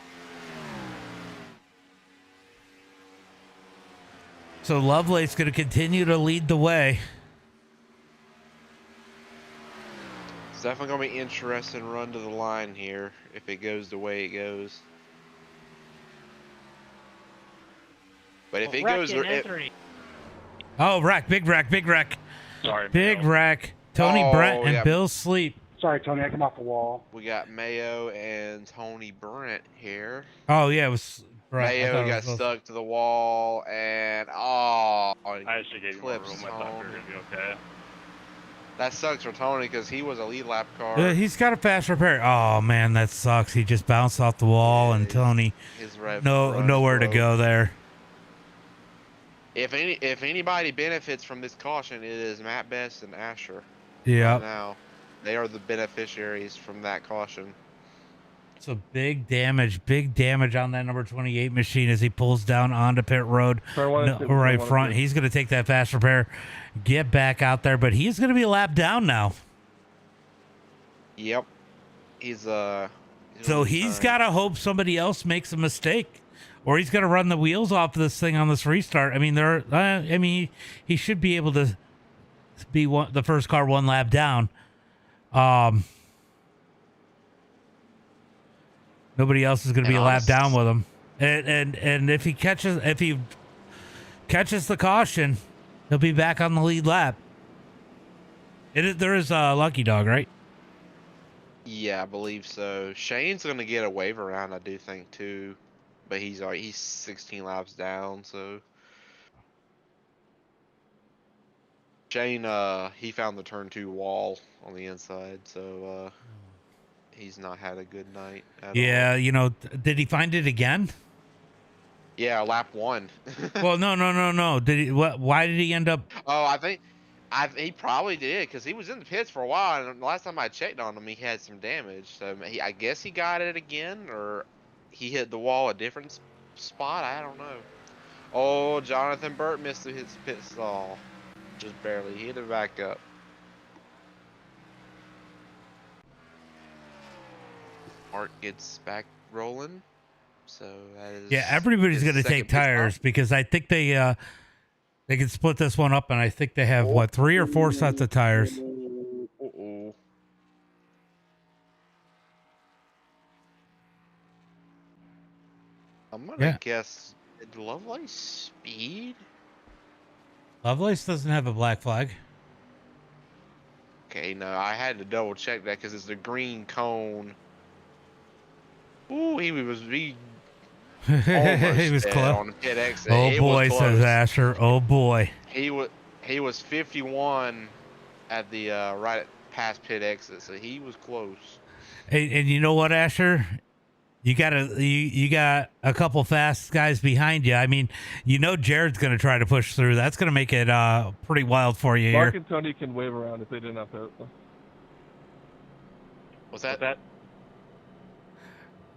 So Lovelace going to continue to lead the way. It's definitely going to be interesting run to the line here if it goes the way it goes. But if it goes... Big wreck. Sorry, big wreck. Tony, Brent, and Bill Sleep. Sorry, Tony, I came off the wall. We got Mayo and Tony Brent here. Oh, yeah, it was... Mayo got stuck to the wall, and I actually gave you more room. I thought we were going to be okay. That sucks for Tony because he was a lead lap car. He's got a fast repair. Oh man, that sucks. He just bounced off the wall, and Tony, nowhere to go there. If anybody benefits from this caution, it is Matt Best and Asher. Yeah. Right now, they are the beneficiaries from that caution. So big damage on that number 28 machine as he pulls down onto pit road, right front. He's going to take that fast repair, get back out there, but he's going to be a lap down now. Yep. So he's got to hope somebody else makes a mistake, or he's going to run the wheels off of this thing on this restart. I mean, he should be able to be the first car 1 lap down. Nobody else is going to be a lap down with him, and if he catches the caution, he'll be back on the lead lap. There is a lucky dog, right? Yeah, I believe so. Shane's gonna get a wave around, I do think too, but he's 16 laps down. So Shane, he found the turn 2 wall on the inside, so he's not had a good night at Yeah, all. you know, did he find it again? Yeah, lap 1. Well, no. Did he? What? Why did he end up? Oh, he probably did because he was in the pits for a while, and the last time I checked on him, he had some damage. So I guess he got it again, or he hit the wall a different spot. I don't know. Oh, Jonathan Burt missed his pit stall, just barely. He hit it back up. Mark gets back rolling, so that is. Yeah, everybody's his going to second take pit stop. tires because I think they can split this one up, and I think they have what 3 or 4 sets of tires. Uh-oh. I'm gonna guess, did Lovelace speed? Lovelace doesn't have a black flag. Okay, no, I had to double check that because it's the green cone. Ooh, he almost He was dead close. on the pit exit. Oh It boy, was says close. Asher. Oh boy. He was 51 at the right past pit exit, so he was close. And you know what, Asher? You got a couple fast guys behind you. I mean, you know Jared's going to try to push through. That's going to make it pretty wild for you Mark here. and Tony can wave around if they didn't have to. What's that?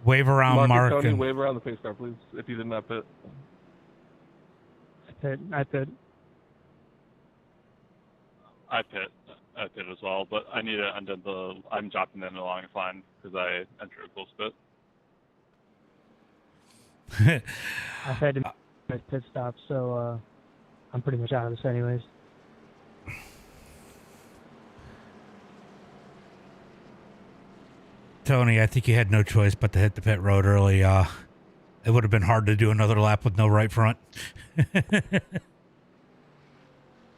Wave around Mark. and Tony, and- wave around the pace car, please, if you didn't have pit. I pit. I pit as well, but I need to undent I'm dropping in the line line because I entered a close pit. I've had to make pit stops, so I'm pretty much out of this anyways. Tony, I think you had no choice but to hit the pit road early. It would have been hard to do another lap with no right front.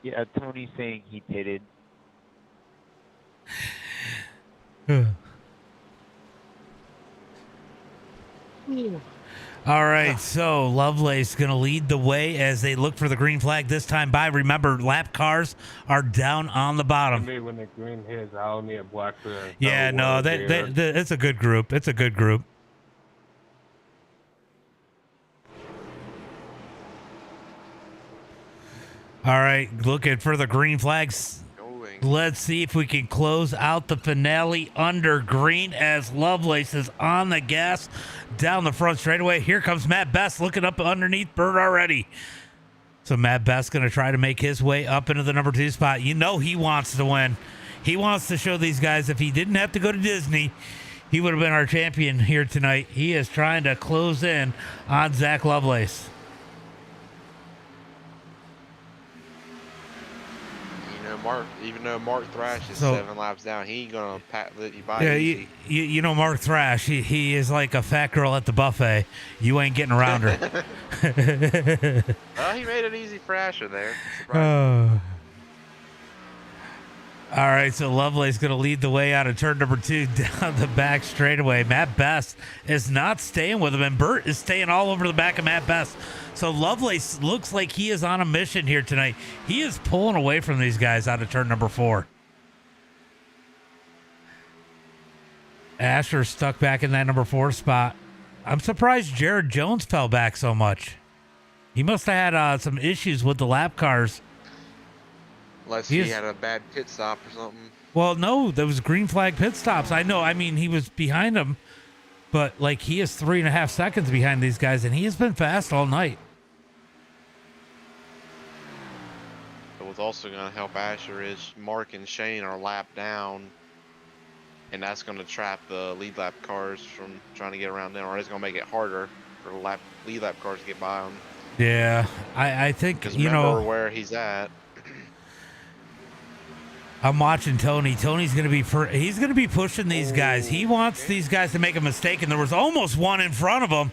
Yeah, Tony's saying he pitted. All right, so Lovelace going to lead the way as they look for the green flag this time by. Remember, lap cars are down on the bottom. Maybe when the green hits, I'll need a black pit. Yeah, no, it's a good group. It's a good group. All right, looking for the green flags. Going. Let's see if we can close out the finale under green as Lovelace is on the gas down the front straightaway. Here comes Matt Best looking up underneath Bird already. So Matt Best going to try to make his way up into the number 2 spot. You know he wants to win. He wants to show these guys if he didn't have to go to Disney, he would have been our champion here tonight. He is trying to close in on Zack Lovelace. Even though Mark Thrash is So- 7 laps down, he ain't gonna let you by Yeah, easy. you know Mark Thrash. He is like a fat girl at the buffet. You ain't getting around her. Well, he made it easy for Asher there. Surprising. All right, so Lovelace going to lead the way out of turn number 2 down the back straightaway. Matt Best is not staying with him, and Burt is staying all over the back of Matt Best. So Lovelace looks like he is on a mission here tonight. He is pulling away from these guys out of turn number 4. Asher stuck back in that number 4 spot. I'm surprised Jared Jones fell back so much. He must have had some issues with the lap cars. Unless He he is- had a bad pit stop or something. Well, no, there was green flag pit stops. I know. I mean, he was behind them, but like he is 3.5 seconds behind these guys, and he has been fast all night. But what's also going to help Asher is Mark and Shane are lap down, and that's going to trap the lead lap cars from trying to get around them, or it's going to make it harder for lead lap cars to get by them. Yeah, I think Because you remember know. where he's at. I'm watching Tony. Tony's gonna be he's gonna be pushing these guys. He wants these guys to make a mistake, and there was almost one in front of him.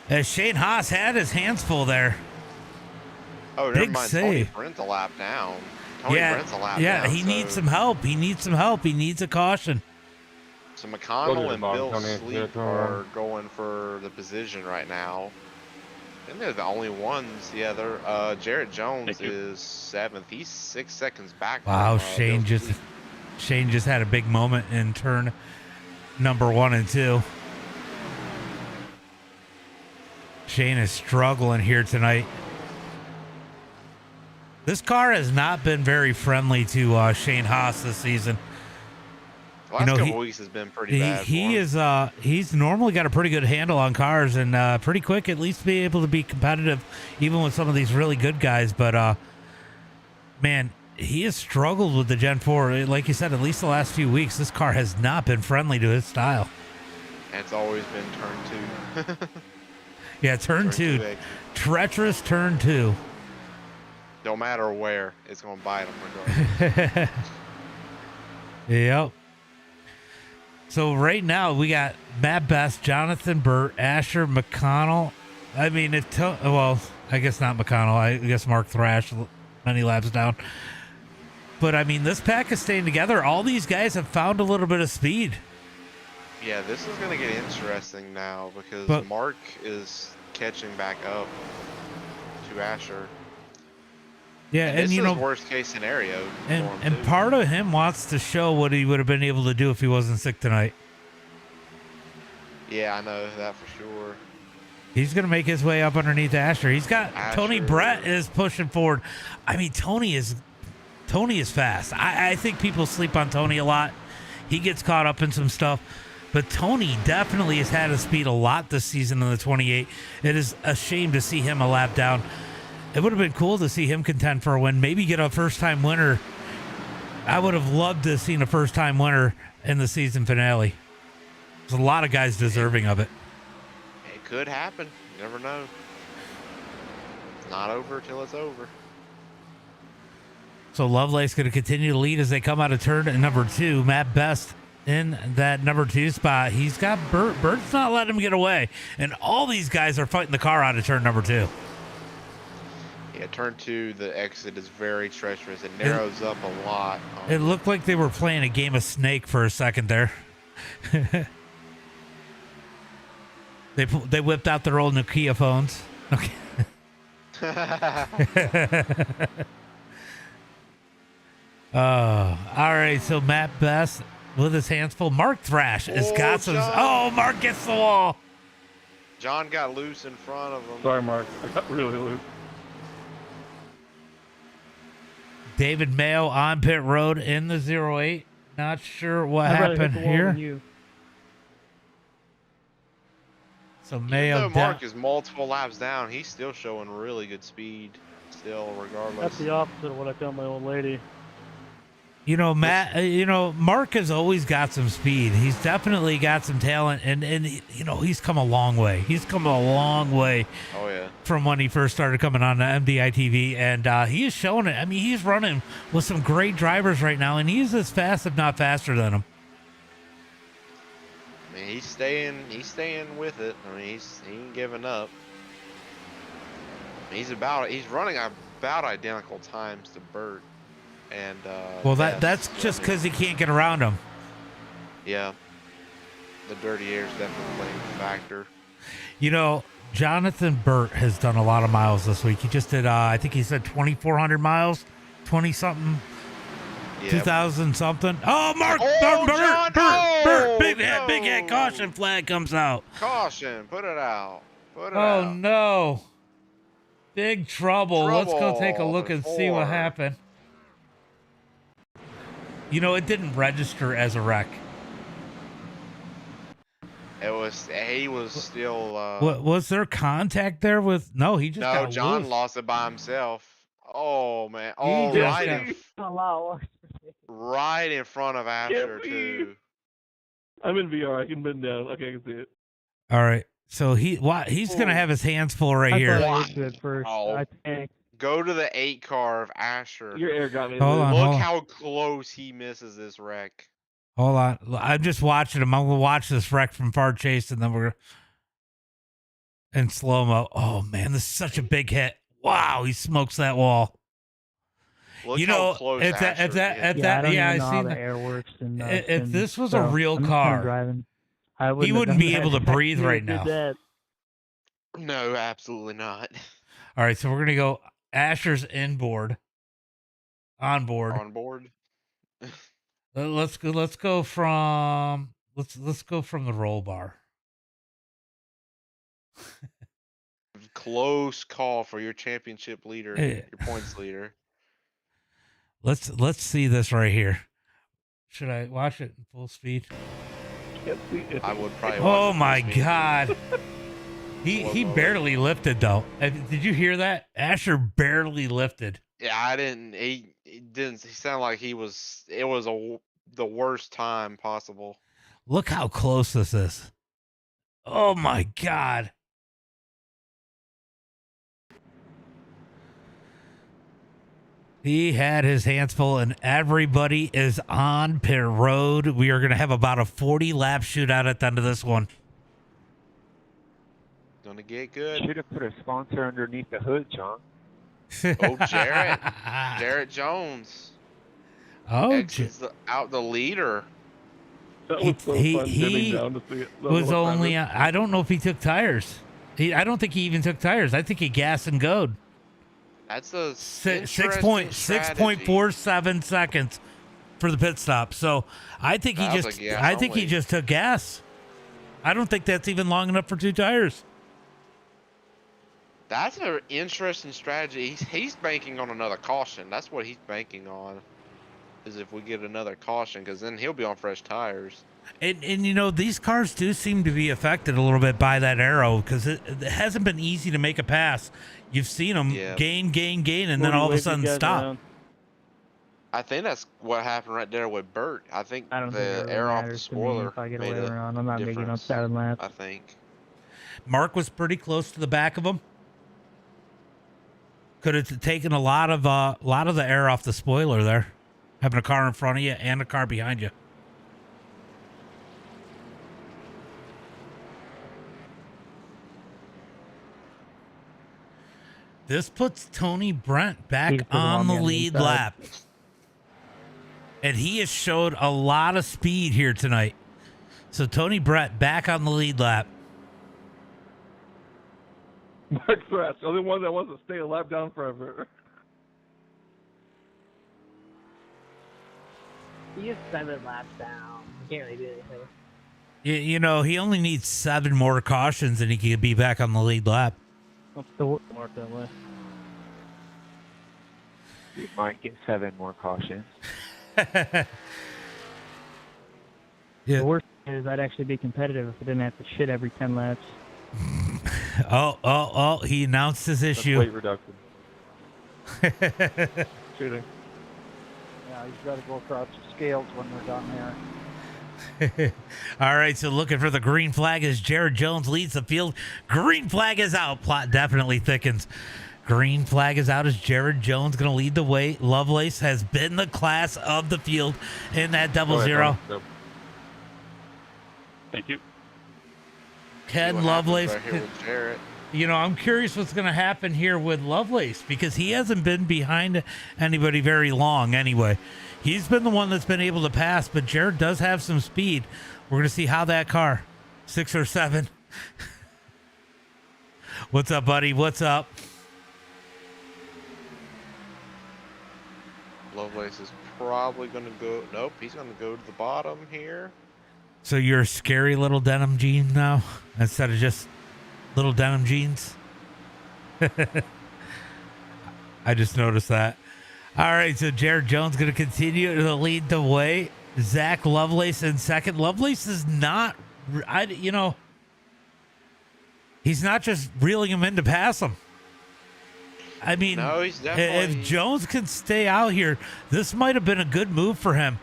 As Shane Haas had his hands full there. Oh, never Big mind. save. Tony Brent's a lap down. Tony Yeah, Brent's a lap yeah, down, he needs some help. He needs some help. He needs a caution. So Go to McConnell the and bottom, Bill Tony. Yeah, Sleep turn are around. going for the position right now. And they're the only ones. Yeah, they're Jarrett Jones Thank you. is 7th. He's 6 seconds back Wow, from Bill Sleep. Shane just had a big moment in turn number 1 and 2. Shane is struggling here tonight. This car has not been very friendly to Shane Haas this season. The last couple weeks has been pretty bad. He's normally got a pretty good handle on cars and pretty quick at least be able to be competitive even with some of these really good guys. But man, he has struggled with the Gen 4. Like you said, at least the last few weeks, this car has not been friendly to his style. And it's always been turn 2. Yeah, turn 2. Treacherous turn 2. Don't matter where, it's going to bite them regardless. Yep. So right now we got Matt Best, Jonathan Burt, Asher, McConnell. I mean, I guess not McConnell. I guess Mark Thrash, many laps down. But I mean, this pack is staying together. All these guys have found a little bit of speed. Yeah, this is going to get interesting now because Mark is catching back up to Asher. Yeah, and this you is know, worst case scenario. And part of him wants to show what he would have been able to do if he wasn't sick tonight. Yeah, I know that for sure. He's going to make his way up underneath Asher. He's got Tony Brett is pushing forward. I mean, Tony is fast. I think people sleep on Tony a lot. He gets caught up in some stuff. But Tony definitely has had his speed a lot this season in the 28. It is a shame to see him a lap down. It would have been cool to see him contend for a win, maybe get a first-time winner. I would have loved to have seen a first-time winner in the season finale. There's a lot of guys deserving of it. It could happen. You never know. It's not over till it's over. So Lovelace going to continue to lead as they come out of turn number 2. Matt Best in that number 2 spot. He's got Burt. Burt's not letting him get away. And all these guys are fighting the car out of turn number 2. Yeah, turn 2, the exit is very treacherous. It narrows up a lot. It looked like they were playing a game of Snake for a second there. They whipped out their old Nokia phones. Okay. All right. So Matt Best with his hands full. Mark Thrash has got some. Oh, Mark gets the wall. John got loose in front of him. Sorry, Mark. I got really loose. David Mayo on pit road in the 08. Not sure what happened here. So Mayo. Even though Mark is multiple laps down, he's still showing really good speed. Still, regardless. That's the opposite of what I tell my old lady. You know, Matt. Mark has always got some speed. He's definitely got some talent, and he's come a long way. He's come a long way. Oh yeah. From when he first started coming on the MDiTV, and he is showing it. I mean, he's running with some great drivers right now, and he's as fast, if not faster, than them. I mean, he's staying with it. I mean, he ain't giving up. He's running about identical times to Burt. And well, that's just because he can't get around him. Yeah, the dirty air is definitely playing a factor. You know, Jonathan Burt has done a lot of miles this week. He just did, I think he said 2,400 miles, 20 something, 2,000 something. Oh, Burt, big hit, caution flag comes out. Caution, put it out. Oh no, big trouble. Let's go take a look and see what happened. You know, it didn't register as a wreck. He was still. Was there contact there with? No, he just got John loose. lost it by himself. Oh man! Right in front of Asher too. I'm in VR. I can bend down. Okay, I can see it. All right, so he's gonna have his hands full right here. Go to the 8 car of Asher. Your air got me. Look how close he misses this wreck. Hold on. I'm just watching him. I'm going to watch this wreck from far chase, and then we're in slow-mo. Oh, man, this is such a big hit. Wow, he smokes that wall. Look You how know, close at that, Asher at that, did. at Yeah, I that, don't yeah, I even know how seen the that. air works. And If spins, this was so a real I'm just kinda car, driving. I he wouldn't have wouldn't done be that able to if I breathe knew it right did now. that. No, absolutely not. All right, so we're gonna go Asher's inboard, on board. On board. Let's go. Let's go from. Let's go from the roll bar. Close call for your championship leader, Eh. your points leader. Let's see this right here. Should I watch it in full speed? Can't see it. I would probably. watch Oh it my this week. God! He barely lifted though. Did you hear that? Asher barely lifted. Yeah, I didn't. He didn't. He sounded like he was. It was the worst time possible. Look how close this is. Oh my God! He had his hands full, and everybody is on pit road. We are going to have about a 40-lap shootout at the end of this one. Gonna get good. Should have put a sponsor underneath the hood, John. Oh, Jarrett. Jarrett Jones. Oh, Exits out the leader. That was so he- fun he dimming down to see it. That was what only. time I don't know if he took tires. I don't think he even took tires. I think he gas and goed. That's a 6.47 seconds for the pit stop. So I think he That was just. a gas I think he only. just took gas. I don't think that's even long enough for 2 tires. That's an interesting strategy. He's banking on another caution. That's what he's banking on. Is if we get another caution, because then he'll be on fresh tires. And you know, these cars do seem to be affected a little bit by that arrow because it hasn't been easy to make a pass. You've seen them Yeah. gain, and What then do you all of a wave sudden you guys stop. around? I think that's what happened right there with Bert. I think I don't think it the really air off the matters to me spoiler if I get made away a around. I'm not making on difference, 7 laps. I think. Mark was pretty close to the back of him. Could have taken a lot of the air off the spoiler there, having a car in front of you and a car behind you. This puts Tony Brent back He's the one on the on the lead inside. lap. And he has showed a lot of speed here tonight. So Tony Brent back on the lead lap. Mark Thrash, the only one that wants to stay a lap down forever. He is 7 laps down. He can't really do anything. You know, he only needs 7 more cautions and he could be back on the lead lap. What's the Mark that way. You might get 7 more cautions. Yeah. The worst thing is I'd actually be competitive if I didn't have to shit every 10 laps. Oh, he announced his That's issue. weight reduction. Shooting. Yeah, he's got to go across the scales when we're done there. All right, so looking for the green flag as Jared Jones leads the field. Green flag is out. Plot definitely thickens. Green flag is out as Jared Jones going to lead the way. Lovelace has been the class of the field in that Go 00. ahead, Tom. Thank you. See Ken what happens Lovelace. right here with Jarrett. You know, I'm curious what's going to happen here with Lovelace because he hasn't been behind anybody very long anyway. He's been the one that's been able to pass, but Jared does have some speed. We're going to see how that car, 6 or 7. What's up, buddy? What's up? Lovelace is probably going to go. Nope, he's going to go to the bottom here. So you're a scary little denim jean now instead of just little denim jeans? I just noticed that. All right, so Jared Jones going to continue to lead the way. Zach Lovelace in second. Lovelace is not, he's not just reeling him in to pass him. I mean, No, he's definitely. if Jones can stay out here, this might have been a good move for him.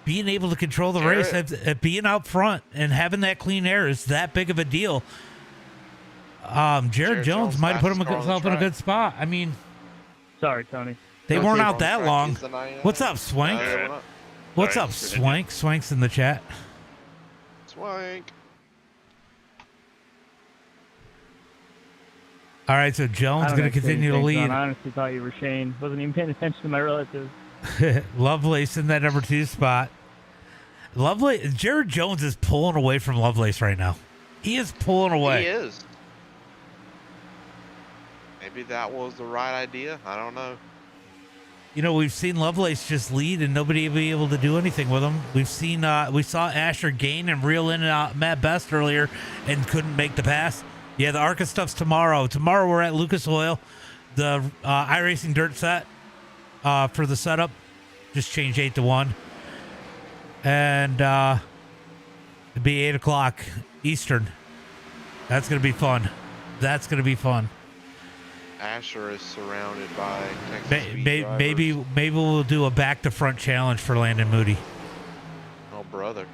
Being able to control the race, being out front and having that clean air is that big of a deal. Jared Jones might have put himself in a good spot. I mean, Sorry, Tony. they weren't out that long. He's the 99. What's up, Swank? No, we're not. What's Sorry, up, continue. Swank? Swank's in the chat. Swank. All right, so Jones going to continue to lead. I honestly thought you were Shane. Wasn't even paying attention to my relatives. Lovelace in that number 2 spot. Lovelace, Jared Jones is pulling away from Lovelace right now. He is pulling away. He is. Maybe that was the right idea. I don't know. You know, we've seen Lovelace just lead and nobody be able to do anything with him. We saw Asher gain and reel in Matt Best earlier and couldn't make the pass. Yeah, the ARCA stuff's tomorrow. Tomorrow we're at Lucas Oil, the iRacing dirt set for the setup. Just change 8 to 1. And it'll be 8 o'clock Eastern. That's going to be fun. That's going to be fun. Asher is surrounded by Texas Speed maybe we'll do a back to front challenge for Landon Moody. Oh, brother.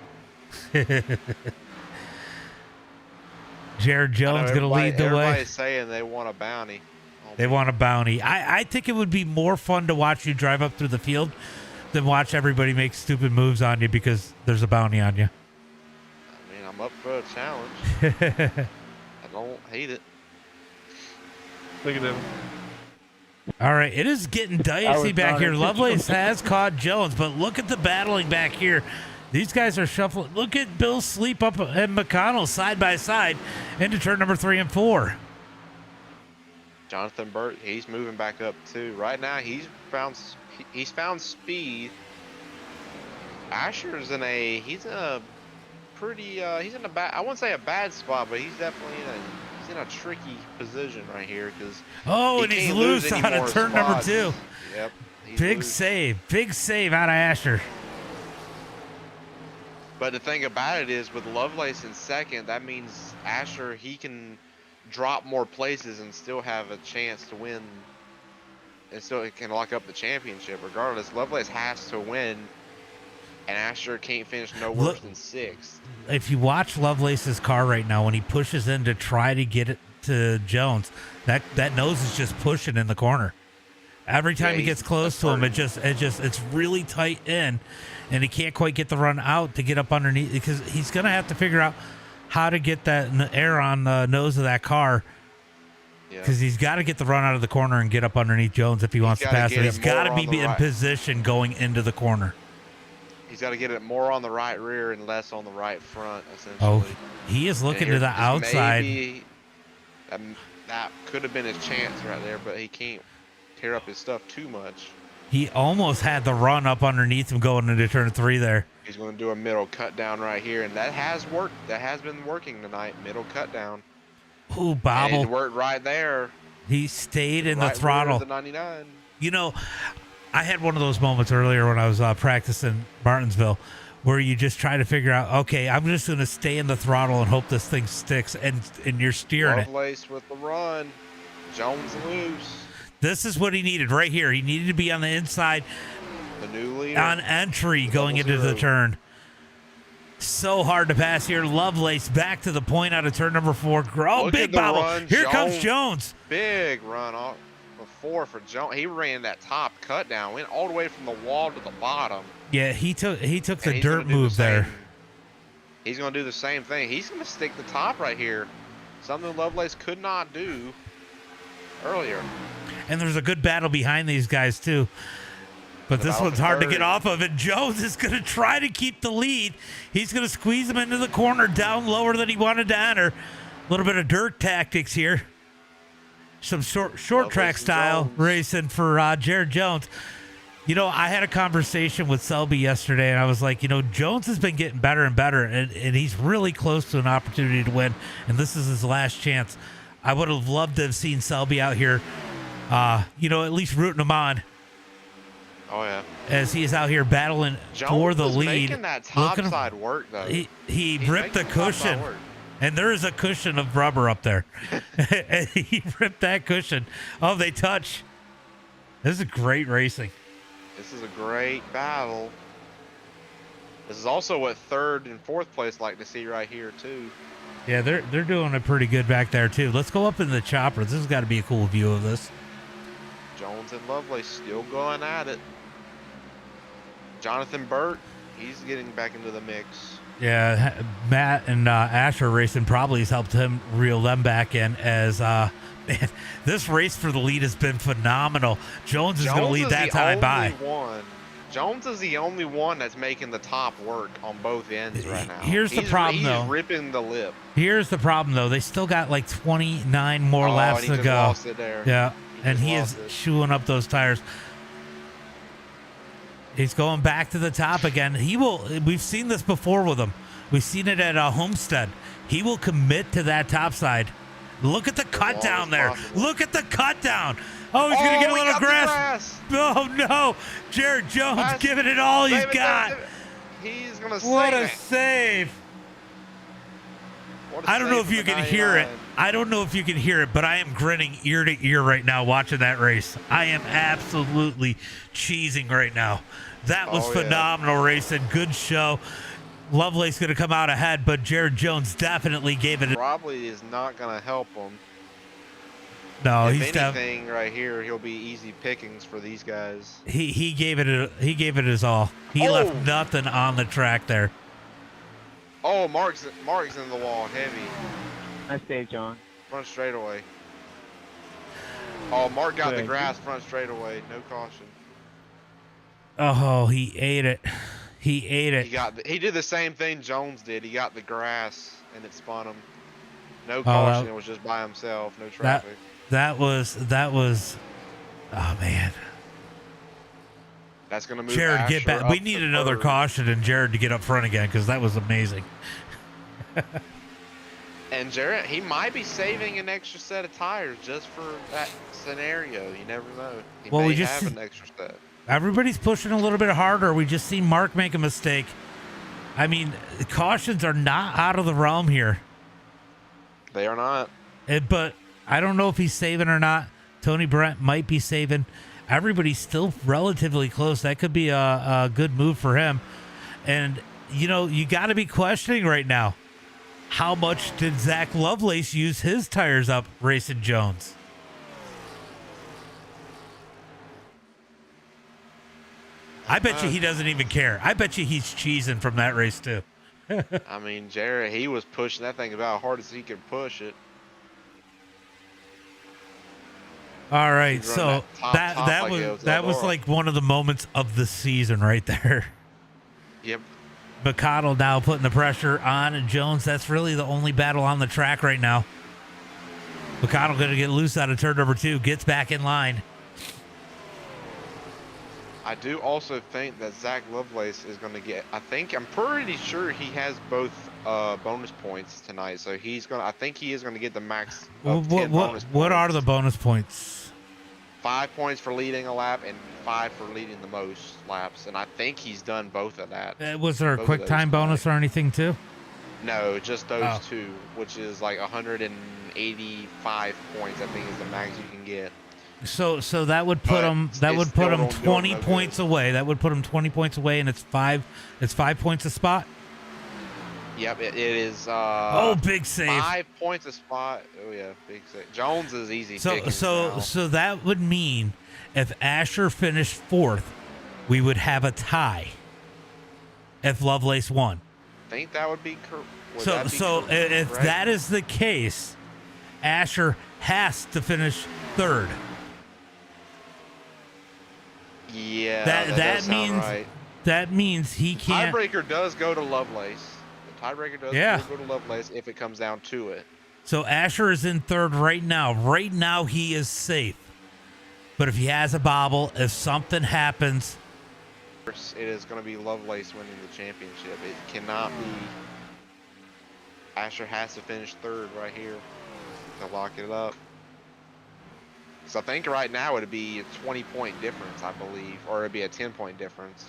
Jared Jones going to lead the way. Everybody's saying they want a bounty. They want a bounty. I think it would be more fun to watch you drive up through the field than watch everybody make stupid moves on you because there's a bounty on you. I mean, I'm up for a challenge. I don't hate it. Look at him. All right, it is getting dicey back here. Lovelace has caught Jones, but look at the battling back here. These guys are shuffling. Look at Bill Sleep up and McConnell side by side into turn number 3 and 4. Jonathan Burt, he's moving back up too. Right now, he's found speed. Asher's in a pretty he's in a bad, I wouldn't say a bad spot, but he's definitely in a tricky position right here because and he's loose out of turn number 2. Yep. Big save out of Asher. But the thing about it is, with Lovelace in second, that means Asher, he can drop more places and still have a chance to win, and still can lock up the championship. Regardless, Lovelace has to win, and Asher can't finish no worse than 6th. If you watch Lovelace's car right now, when he pushes in to try to get it to Jones, that nose is just pushing in the corner. Every time he gets close to him, it's really tight in, and he can't quite get the run out to get up underneath because he's going to have to figure out how to get that air on the nose of that car because he's got to get the run out of the corner and get up underneath Jones if he wants to pass it. He's got to be in position going into the corner. He's got to get it more on the right rear and less on the right front, essentially. Oh, he is looking to the outside. Maybe that could have been his chance right there, but he can't tear up his stuff too much. He almost had the run up underneath him going into turn 3 there. He's going to do a middle cut down right here, and that has worked. That has been working tonight. Middle cut down. Ooh, bobble. And it worked right there. He stayed in the throttle. The 99. You know, I had one of those moments earlier when I was practicing Martinsville where you just try to figure out, okay, I'm just going to stay in the throttle and hope this thing sticks, and you're steering Lovelace with the run. Jones loose. This is what he needed right here. He needed to be on the inside the new leader on entry going into the turn. So hard to pass here. Lovelace back to the point out of turn number 4. Oh, big bobble. Here comes Jones. Big run off before for Jones. He ran that top cut down, went all the way from the wall to the bottom. Yeah, he took the dirt move there. He's going to do the same thing. He's going to stick the top right here. Something Lovelace could not do earlier. And there's a good battle behind these guys too. But this one's hard to get off of, and Jones is going to try to keep the lead. He's going to squeeze him into the corner down lower than he wanted to enter. A little bit of dirt tactics here. Some short track style racing for Jared Jones. You know, I had a conversation with Selby yesterday, and I was like, you know, Jones has been getting better and better, and he's really close to an opportunity to win, and this is his last chance. I would have loved to have seen Selby out here, you know, at least rooting him on. Oh, yeah. As he is out here battling for the lead. Making that top side work, though. He ripped the cushion, and there is a cushion of rubber up there. And he ripped that cushion. Oh, they touch. This is great racing. This is a great battle. This is also what 3rd and 4th place like to see right here, too. Yeah, they're doing it pretty good back there, too. Let's go up in the chopper. This has got to be a cool view of this. Jones and Lovelace still going at it. Jonathan Burt, he's getting back into the mix. Yeah, Matt and Asher Racing probably has helped him reel them back in as Man, this race for the lead has been phenomenal. Jones is going to lead that time by. Jones is the only one that's making the top work on both ends right now. Here's the problem, though. He's ripping the lip. Here's the problem, though. They still got like 29 more laps to go. Lost it there. Yeah, and he is chewing up those tires. He's going back to the top again. He will. We've seen this before with him. We've seen it at Homestead. He will commit to that top side. Look at the cut down there. Possible. Look at the cut down. Oh, he's going to get a little grass. Oh, no. Jared Jones giving it all he's got. He's going to save What a save. I don't know if you can hear it. I don't know if you can hear it, but I am grinning ear to ear right now watching that race. I am absolutely cheesing right now. That was phenomenal racing. Good show. Lovelace going to come out ahead, but Jared Jones definitely gave it. Probably is not going to help him. No, if he's anything right here, he'll be easy pickings for these guys. He gave it his all. He left nothing on the track there. Oh, Mark's in the wall, heavy. Nice save, John. Front straightaway. Oh, Mark got the grass front straightaway. No caution. Oh, he ate it. He ate it. He did the same thing Jones did. He got the grass and it spun him. No caution. It was just by himself. No traffic. That was. Oh man. That's gonna move. Jared, Asher get back. We need another caution and Jared to get up front again because that was amazing. And Jared, he might be saving an extra set of tires just for that scenario. You never know. He may have an extra set. Everybody's pushing a little bit harder. We just seen Mark make a mistake. I mean, cautions are not out of the realm here. They are not. But I don't know if he's saving or not. Tony Brent might be saving. Everybody's still relatively close. That could be a good move for him. And, you know, you got to be questioning right now. How much did Zach Lovelace use his tires up racing Jones? I bet you he doesn't even care. I bet you he's cheesing from that race too. I mean, Jared, he was pushing that thing about as hard as he could push it. All right, so that was like one of the moments of the season right there. Yep. McConnell now putting the pressure on Jones. That's really the only battle on the track right now. McConnell going to get loose out of turn number 2, gets back in line. I do also think that Zach Lovelace is going to get. I'm pretty sure he has both bonus points tonight, so I think he is going to get the max. What are the bonus points? 5 points for leading a lap and 5 for leading the most laps, and I think he's done both of that. Was there a quick time bonus or anything too? No, just those two, which is like 185 points. I think is the max you can get. So that would put him 20 points away. That would put him 20 points away, and it's 5 points a spot. Yep, it is. Big save. 5 points a spot. Oh yeah, big save. Jones is easy. So that would mean if Asher finished 4th, we would have a tie. If Lovelace won. I think that would be correct. If that is the case, Asher has to finish 3rd. Yeah, that means he can't. Tiebreaker does go to Lovelace. The tiebreaker does go to Lovelace if it comes down to it. So Asher is in 3rd right now. Right now he is safe. But if he has a bobble, if something happens, it is going to be Lovelace winning the championship. It cannot be. Asher has to finish 3rd right here to lock it up. So I think right now it'd be a 20-point difference, I believe, or it'd be a 10-point difference.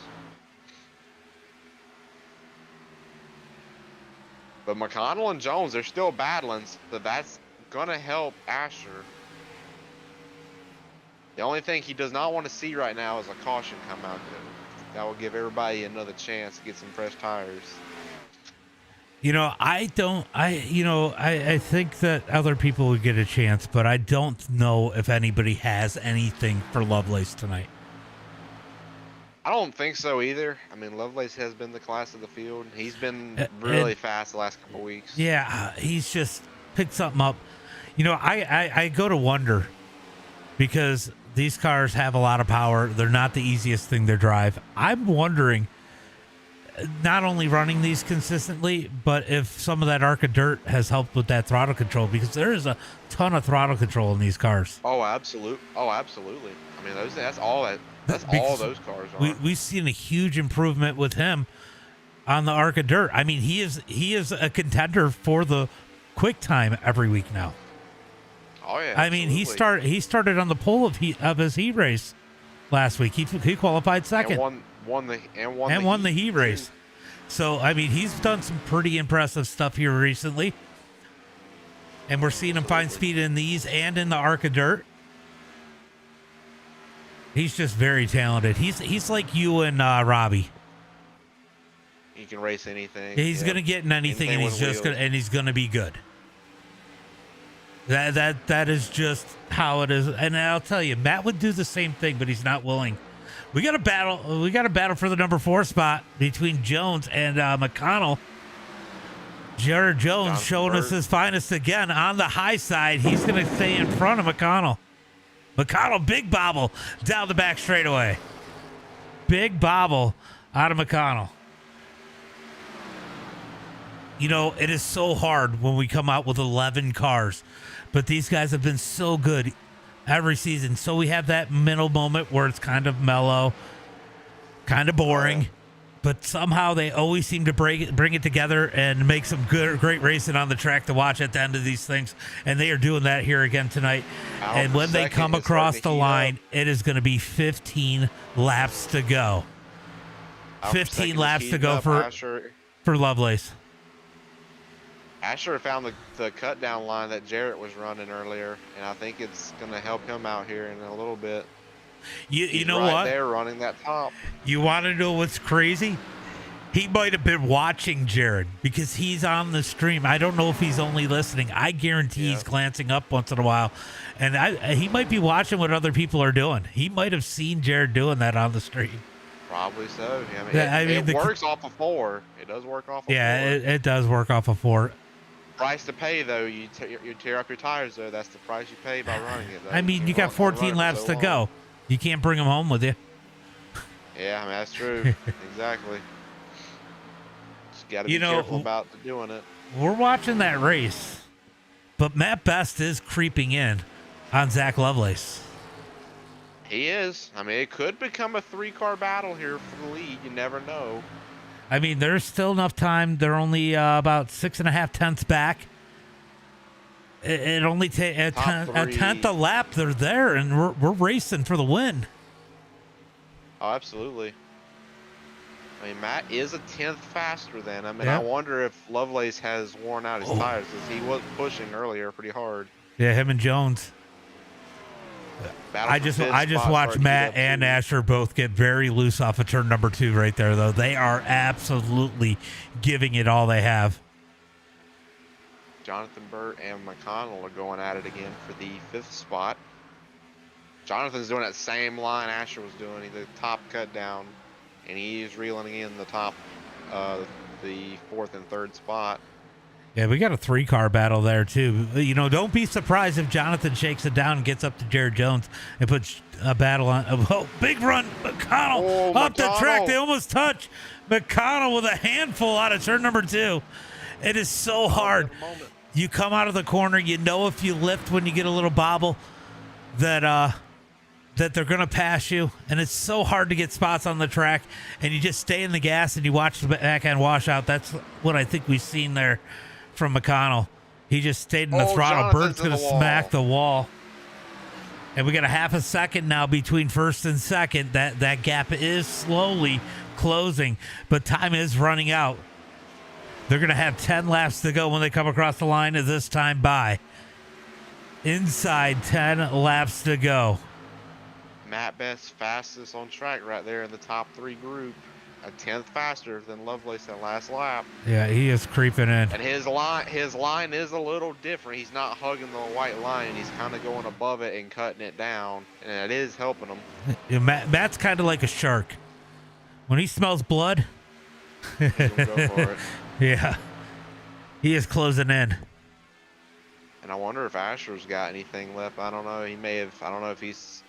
But McConnell and Jones, they're still battling, so that's gonna help Asher. The only thing he does not want to see right now is a caution come out there. That will give everybody another chance to get some fresh tires. You know, I think that other people would get a chance, but I don't know if anybody has anything for Lovelace tonight. I don't think so either. I mean, Lovelace has been the class of the field. He's been really fast the last couple weeks. Yeah, he's just picked something up. You know, I go to wonder because these cars have a lot of power. They're not the easiest thing to drive. I'm wondering, not only running these consistently, but if some of that arc of dirt has helped with that throttle control, because there is a ton of throttle control in these cars. Oh, absolutely. I mean, that's all Because those cars are. We've seen a huge improvement with him on the arc of dirt. I mean, he is a contender for the quick time every week now. Oh yeah. I mean, he started on the pole of his heat race last week. He qualified second and won the heat race. So I mean, he's done some pretty impressive stuff here recently, and we're seeing him find speed in these and in the arc of dirt. He's just very talented. He's like you and Robbie. He can race anything. He's gonna get in anything and he's gonna be good. That is just how it is. And I'll tell you, Matt would do the same thing, but he's not willing. We got a battle for the number 4 spot between Jones and McConnell. Jared Jones showing us his finest again on the high side. He's going to stay in front of McConnell. McConnell, big bobble down the back straightaway. Big bobble out of McConnell. You know, it is so hard when we come out with 11 cars, but these guys have been so good every season. So we have that middle moment where it's kind of mellow, kind of boring, but somehow they always seem to bring it together and make some great racing on the track to watch at the end of these things. And they are doing that here again tonight. And when they come across the line, it is going to be 15 laps to go. 15 laps to go for Lovelace. Asher found the cut down line that Jarrett was running earlier, and I think it's going to help him out here in a little bit. You know right what? They're running that top. You want to know what's crazy? He might have been watching Jared because he's on the stream. I don't know if he's only listening. I guarantee he's glancing up once in a while, and he might be watching what other people are doing. He might have seen Jared doing that on the stream. Probably so. I mean, it works off of 4. It does work off of 4. Yeah, it does work off of 4. Price to pay though, you tear up your tires though. That's the price you pay by running it. Though. I mean, you got 14 laps to go. You can't bring them home with you. Yeah, I mean that's true. Exactly. Just got to be careful about doing it. We're watching that race, but Matt Best is creeping in on Zach Lovelace. He is. I mean, it could become a 3-car battle here for the lead. You never know. I mean, there's still enough time. They're only about 6.5 tenths back. It only takes a tenth a lap. They're there, and we're racing for the win. Oh, absolutely. I mean, Matt is a tenth faster than him, and I wonder if Lovelace has worn out his tires because he was pushing earlier pretty hard. Yeah, him and Jones. I just watched Matt and Asher both get very loose off of turn number 2 right there, though. They are absolutely giving it all they have. Jonathan Burt and McConnell are going at it again for the 5th spot. Jonathan's doing that same line Asher was doing, the top cut down, and he's reeling in the top, the 4th and 3rd spot. Yeah, we got a 3-car battle there, too. You know, don't be surprised if Jonathan shakes it down and gets up to Jared Jones and puts a battle on. Oh, big run. McConnell up the track. They almost touch. McConnell with a handful out of turn number 2. It is so hard. You come out of the corner, you know if you lift when you get a little bobble that they're going to pass you, and it's so hard to get spots on the track, and you just stay in the gas and you watch the back end washout. That's what I think we've seen there from McConnell. He just stayed in the throttle. Bird's going to smack the wall. And we got a half a second now between first and second. That gap is slowly closing, but time is running out. They're going to have 10 laps to go when they come across the line of this time by. Inside 10 laps to go. Matt Best fastest on track right there in the top 3 group. A tenth faster than Lovelace that last lap. Yeah, he is creeping in. And his line is a little different. He's not hugging the white line. He's kind of going above it and cutting it down, and it is helping him. Yeah, Matt's kind of like a shark. When he smells blood, he's gonna go for it. Yeah, he is closing in. And I wonder if Asher's got anything left. I don't know. He may have. I don't know if he's.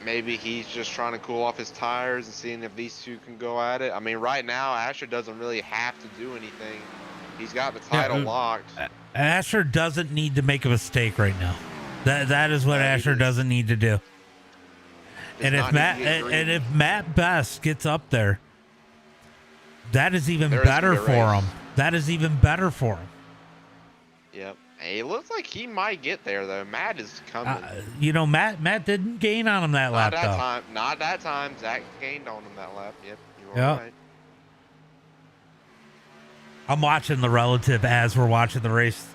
Maybe he's just trying to cool off his tires and seeing if these two can go at it. I mean, right now, Asher doesn't really have to do anything. He's got the title locked. Asher doesn't need to make a mistake right now. That is what Asher doesn't need to do. And if Matt Best gets up there, that is even better for him. That is even better for him. Yep. Hey, it looks like he might get there though. Matt is coming. Matt didn't gain on him that lap though. Not that time. Zach gained on him that lap. Yep. You were right. I'm watching the relative as we're watching the race.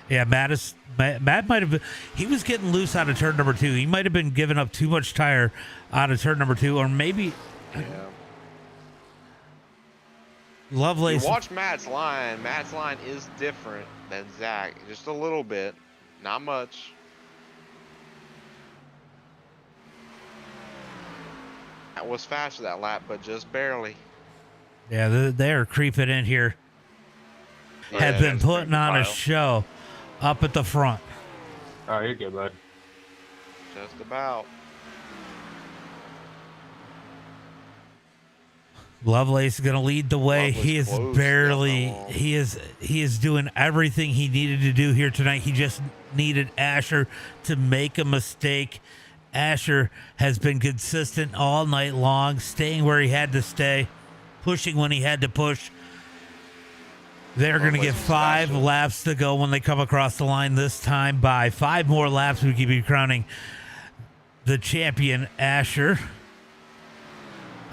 Yeah, Matt might have been. He was getting loose out of turn number 2. He might have been giving up too much tire out of turn number 2, or maybe. Yeah. Lovelace. You watch Matt's line. Matt's line is different than Zach, just a little bit, not much. That was faster that lap, but just barely. Yeah, they're creeping in here. Have been putting on a show up at the front. Oh, you're good, bud. Just about. Lovelace is going to lead the way. He is he is doing everything he needed to do here tonight. He just needed Asher to make a mistake. Asher has been consistent all night long, staying where he had to stay, pushing when he had to push. They're going to get 5 laps to go when they come across the line this time. By 5 more laps, we could be crowning the champion, Asher.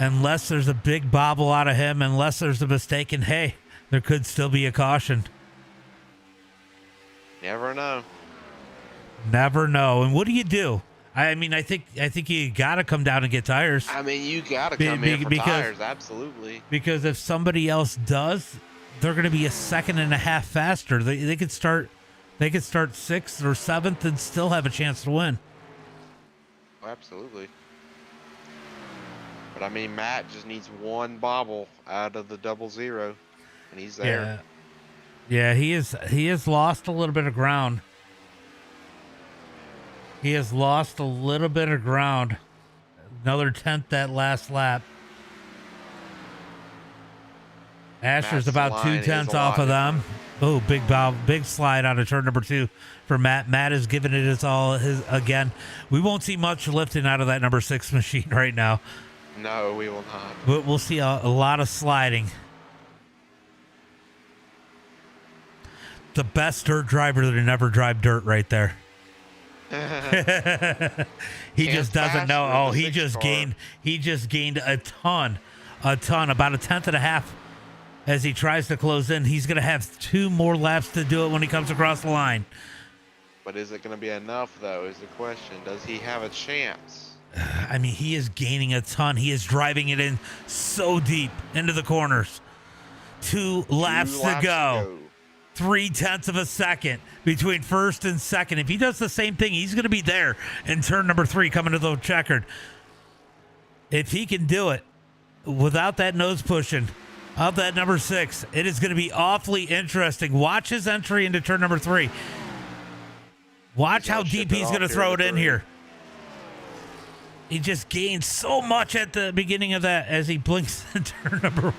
Unless there's a big bobble out of him, unless there's a mistake, and hey, there could still be a caution. Never know. Never know. And what do you do? I mean, I think you got to come down and get tires. I mean, you got to come in for tires, absolutely. Because if somebody else does, they're going to be a second and a half faster. They could start 6th or 7th and still have a chance to win. Oh, absolutely. But I mean, Matt just needs one bobble out of the 00, and he's there. Yeah, he has lost a little bit of ground. He has lost a little bit of ground. Another 10th that last lap. Asher's about 2/10 off of them. Oh, big slide out of turn number 2 for Matt. Matt is giving it his all again. We won't see much lifting out of that number 6 machine right now. No, we will not. But we'll see a lot of sliding. The best dirt driver to never drive dirt right there. He just doesn't know. Oh, he just gained a ton, about a 10th and a half as he tries to close in. He's going to have 2 more laps to do it when he comes across the line. But is it going to be enough, though, is the question. Does he have a chance? I mean, he is gaining a ton. He is driving it in so deep into the corners. 2 laps to go. 0.3 of a second between first and second. If he does the same thing, he's going to be there in turn number 3 coming to the checkered. If he can do it without that nose pushing of that number 6, it is going to be awfully interesting. Watch his entry into turn number 3. Watch how deep he's going to throw it in here. He just gained so much at the beginning of that as he blinks in turn number 1.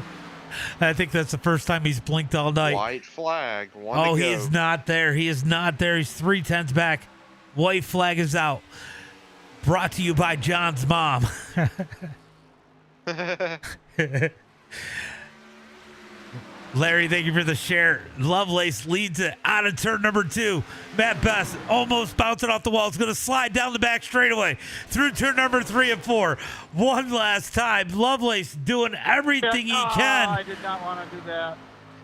I think that's the first time he's blinked all night. White flag. He is not there. He is not there. He's 0.3 back. White flag is out. Brought to you by John's mom. Larry, thank you for the share. Lovelace leads it out of turn number 2. Matt Best almost bouncing off the wall. It's going to slide down the back straightaway through turn number 3 and 4. One last time. Lovelace doing everything he can. I did not want to do that.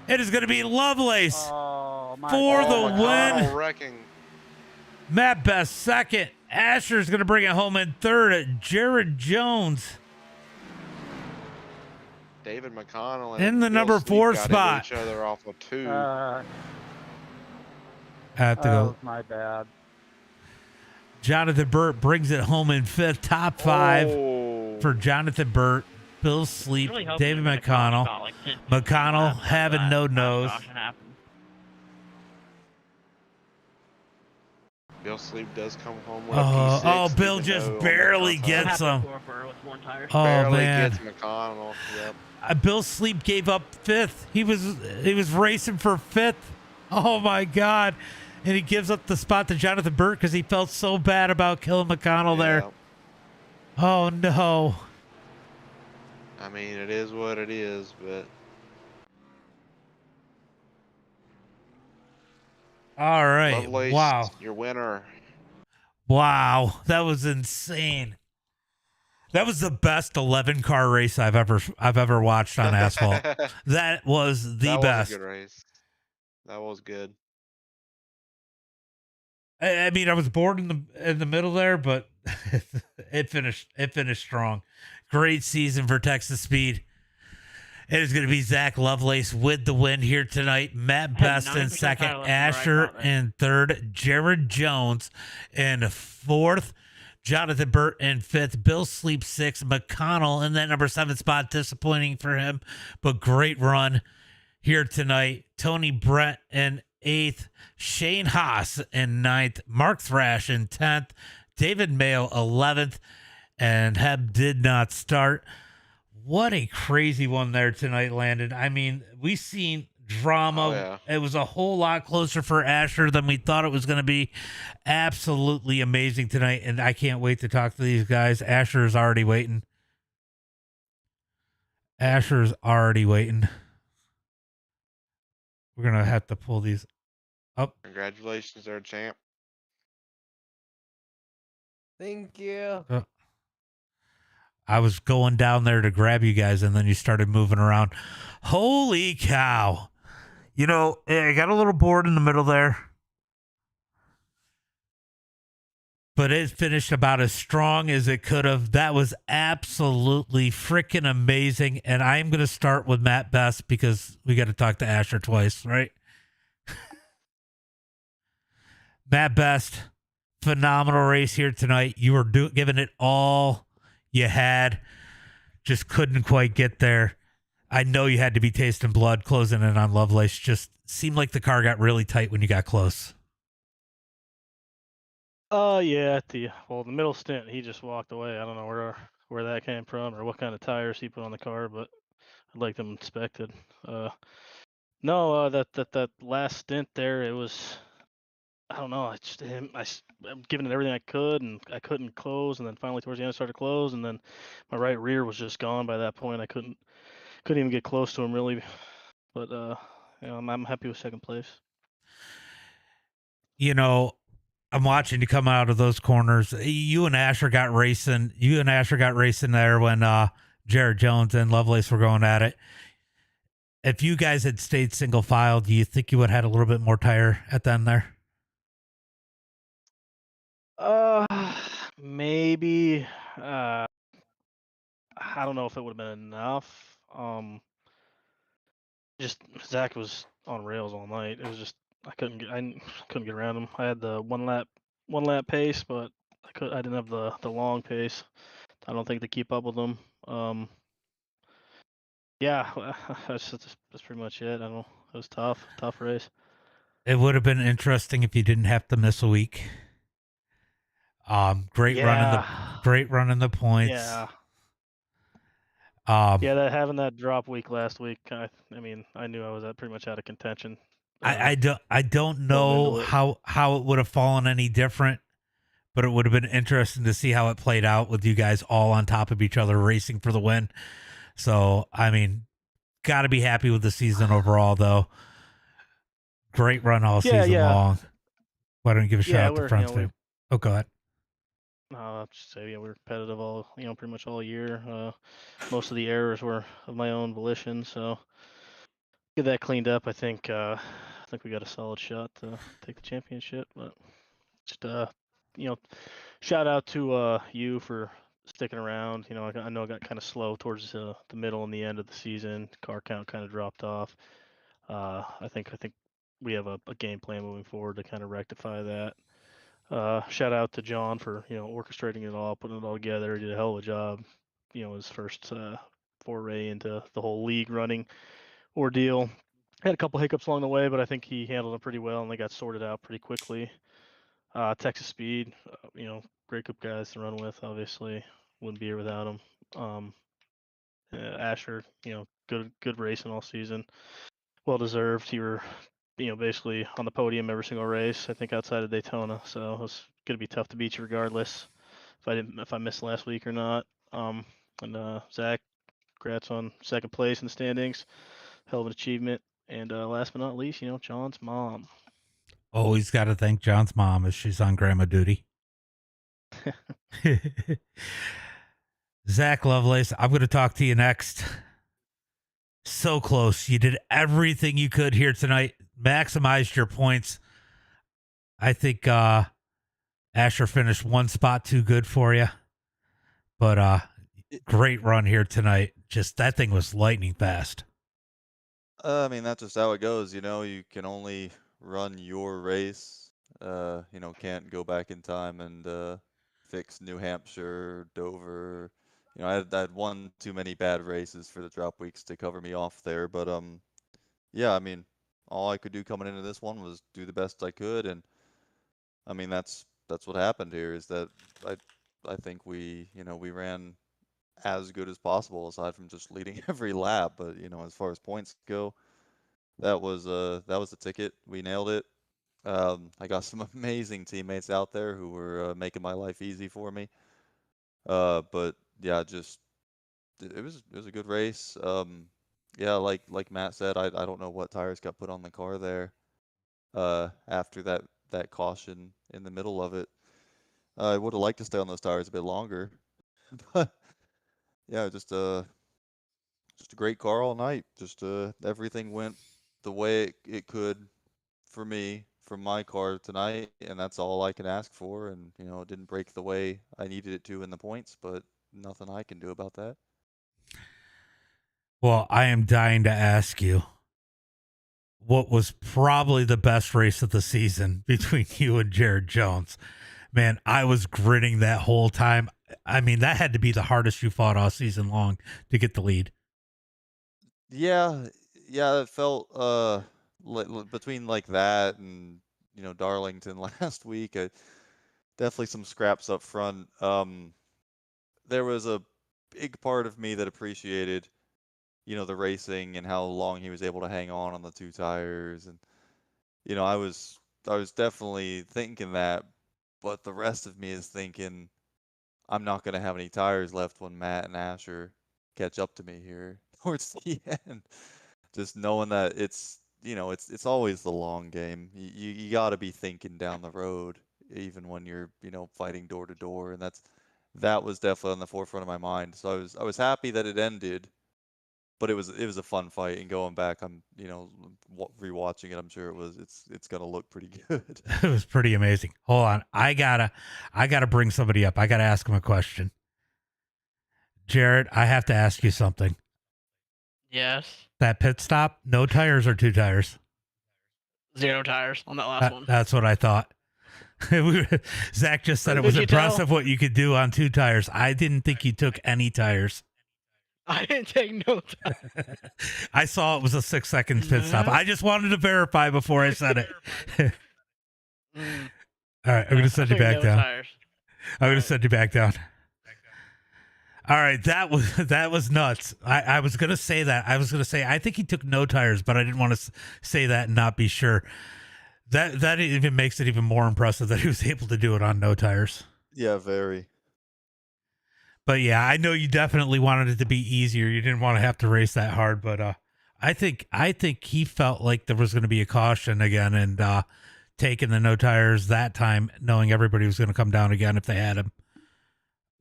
It is going to be Lovelace for God. the win. Wrecking. Matt Best second. Asher's going to bring it home in third. Jared Jones David McConnell in the number 4 spot. Each other off of 2. Have to go. My bad. Jonathan Burt brings it home in 5th. Top 5 for Jonathan Burt. Bill Sleep, Really David McConnell. McConnell having no nose. Bill Sleep does come home with a P6. Oh, Bill even just though on the barely outside, gets him. with one tire. Oh barely man. gets McConnell. Yep. Bill Sleep gave up fifth. He was racing for fifth. Oh my God. And he gives up the spot to Jonathan Burt because he felt so bad about killing McConnell there. Yeah. Oh no. I mean, it is what it is, but All right. Lovelace, Wow. your winner. Wow. That was insane. That was the best 11 car race I've ever watched on asphalt. That was the that best. was a good race. That was good. I mean, I was bored in the middle there, but it finished strong. Great season for Texas Speed. It is going to be Zach Lovelace with the win here tonight. Matt Best in second, Asher in third, Jared Jones in fourth, Jonathan Burt in fifth, Bill Sleep sixth, McConnell in that number 7 spot. Disappointing for him, but great run here tonight. Tony Brett in 8th, Shane Haas in 9th, Mark Thrash in 10th, David Mayo 11th, and Heb did not start. What a crazy one there tonight, Landon. I mean, we seen drama. Oh, yeah. It was a whole lot closer for Asher than we thought it was going to be. Absolutely amazing tonight, and I can't wait to talk to these guys. Asher's already waiting. Asher's already waiting. We're going to have to pull these up. Congratulations there, champ. Thank you. I was going down there to grab you guys, and then you started moving around. Holy cow. You know, I got a little bored in the middle there. But it finished about as strong as it could have. That was absolutely freaking amazing. And I'm going to start with Matt Best because we got to talk to Asher twice, right? Matt Best, phenomenal race here tonight. You were giving it all you had, just couldn't quite get there. I know you had to be tasting blood closing in on Lovelace. Just seemed like the car got really tight when you got close. Yeah, the middle stint, he just walked away. I don't know where that came from or what kind of tires he put on the car, but I'd like them inspected. No, that last stint there, it was, I don't know. I'm giving it everything I could, and I couldn't close. And then finally, towards the end, I started to close, and then my right rear was just gone by that point. I couldn't even get close to him really. But I'm happy with second place. You know, I'm watching you come out of those corners. You and Asher got racing. There when Jared Jones and Lovelace were going at it. If you guys had stayed single file, do you think you would have had a little bit more tire at the end there? Maybe. I don't know if it would have been enough. Just Zach was on rails all night. It was just I couldn't get around him. I had the one lap pace, but I didn't have the long pace. I don't think to keep up with him. Yeah, that's pretty much it. I don't know. It was tough race. It would have been interesting if you didn't have to miss a week. Great run in the points. Yeah. Yeah, that having that drop week last week, I mean, I knew I was pretty much out of contention. I don't know how it would have fallen any different, but it would have been interesting to see how it played out with you guys all on top of each other racing for the win. So, I mean, got to be happy with the season overall, though. Great run all season long. Why don't you give a shout out to Front Street? Oh, go ahead. I'll just say, we were competitive all, pretty much all year. Most of the errors were of my own volition, so get that cleaned up. I think we got a solid shot to take the championship. But just shout out to you for sticking around. I know it got kind of slow towards the middle and the end of the season. Car count kind of dropped off. I think we have a game plan moving forward to kind of rectify that. Shout out to John for orchestrating it all, putting it all together. He did a hell of a job. His first foray into the whole league running ordeal. Had a couple hiccups along the way, but I think he handled it pretty well, and they got sorted out pretty quickly. Texas Speed, great group of guys to run with. Obviously, wouldn't be here without them. Asher, good racing all season, well deserved. You were, basically on the podium every single race. I think outside of Daytona, so it was gonna be tough to beat you regardless. If I missed last week or not. And Zach, congrats on second place in the standings. Hell of an achievement. And last but not least, John's mom. Always got to thank John's mom as she's on grandma duty. Zach Lovelace, I'm going to talk to you next. So close. You did everything you could here tonight. Maximized your points. I think Asher finished one spot too good for you. But great run here tonight. Just that thing was lightning fast. I mean, that's just how it goes. You can only run your race. Can't go back in time and fix New Hampshire, Dover. I had one too many bad races for the drop weeks to cover me off there. But yeah, I mean, all I could do coming into this one was do the best I could, and I mean that's what happened here. Is that I think we ran as good as possible aside from just leading every lap. But as far as points go, that was the ticket. We nailed it. I got some amazing teammates out there who were making my life easy for me. But yeah, just it was a good race. Yeah, like Matt said, I don't know what tires got put on the car there. After that caution in the middle of it, I would have liked to stay on those tires a bit longer. But yeah, just a great car all night. Just everything went the way it could for me from my car tonight, and that's all I can ask for. And it didn't break the way I needed it to in the points, but nothing I can do about that. Well, I am dying to ask you what was probably the best race of the season between you and Jared Jones. Man, I was grinning that whole time. I mean, that had to be the hardest you fought all season long to get the lead. Yeah, it felt between like that and Darlington last week, definitely some scraps up front. There was a big part of me that appreciated the racing and how long he was able to hang on the two tires, and I was definitely thinking that, but the rest of me is thinking I'm not going to have any tires left when Matt and Asher catch up to me here towards the end. Just knowing that it's always the long game. You got to be thinking down the road, even when you're fighting door to door, and that was definitely on the forefront of my mind. So I was happy that it ended, but it was a fun fight. And going back, I'm rewatching it. I'm sure it's gonna look pretty good. It was pretty amazing. Hold on, I gotta bring somebody up. I gotta ask him a question. Jared, I have to ask you something. Yes. That pit stop, no tires or two tires? 0 tires on that last one. That's what I thought. Zach just said it was impressive what you could do on two tires. I didn't think you took any tires. I didn't take no tires. I saw it was a 6 second pit stop. I just wanted to verify before I said it. All right, I'm going to send you back down. I'm going to send you back down. All right, that was nuts. I was going to say that. I was going to say I think he took no tires, but I didn't want to say that and not be sure. That even makes it even more impressive that he was able to do it on no tires. Yeah, very. But yeah, I know you definitely wanted it to be easier. You didn't want to have to race that hard, but I think he felt like there was going to be a caution again, and taking the no tires that time, knowing everybody was going to come down again if they had him.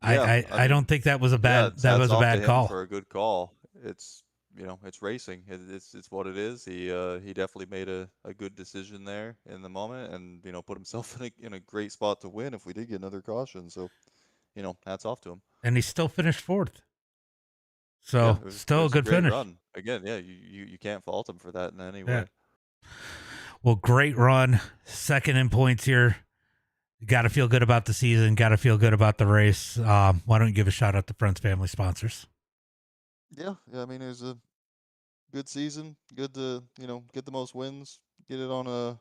Yeah, I don't think that was a bad call. For a good call. It's it's racing. It's what it is. He definitely made a good decision there in the moment, and put himself in a great spot to win if we did get another caution. So hats off to him. And he still finished fourth. So yeah, still a good finish. Run. Again, yeah, you can't fault him for that in any way. Yeah. Well, great run. Second in points here. Got to feel good about the season. Got to feel good about the race. Why don't you give a shout out to friends, family, sponsors? Yeah. I mean, it was a good season. Good to get the most wins. Get it on a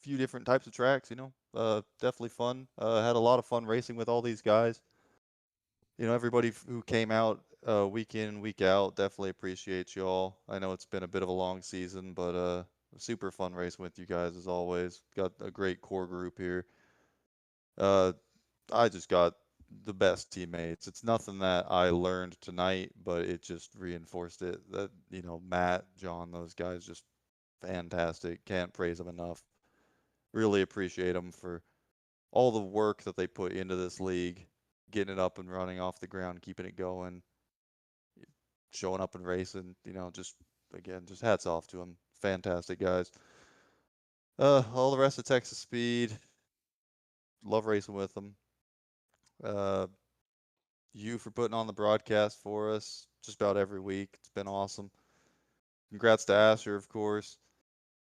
few different types of tracks. Definitely fun. Had a lot of fun racing with all these guys. Everybody who came out week in, week out, definitely appreciate you all. I know it's been a bit of a long season, but super fun racing with you guys as always. Got a great core group here. I just got the best teammates. It's nothing that I learned tonight, but it just reinforced it. That Matt, John, those guys just fantastic. Can't praise them enough. Really appreciate them for all the work that they put into this league, getting it up and running off the ground, keeping it going, showing up and racing. Just hats off to them. Fantastic guys. All the rest of Texas Speed, love racing with them. You for putting on the broadcast for us just about every week. It's been awesome. Congrats to Asher, of course.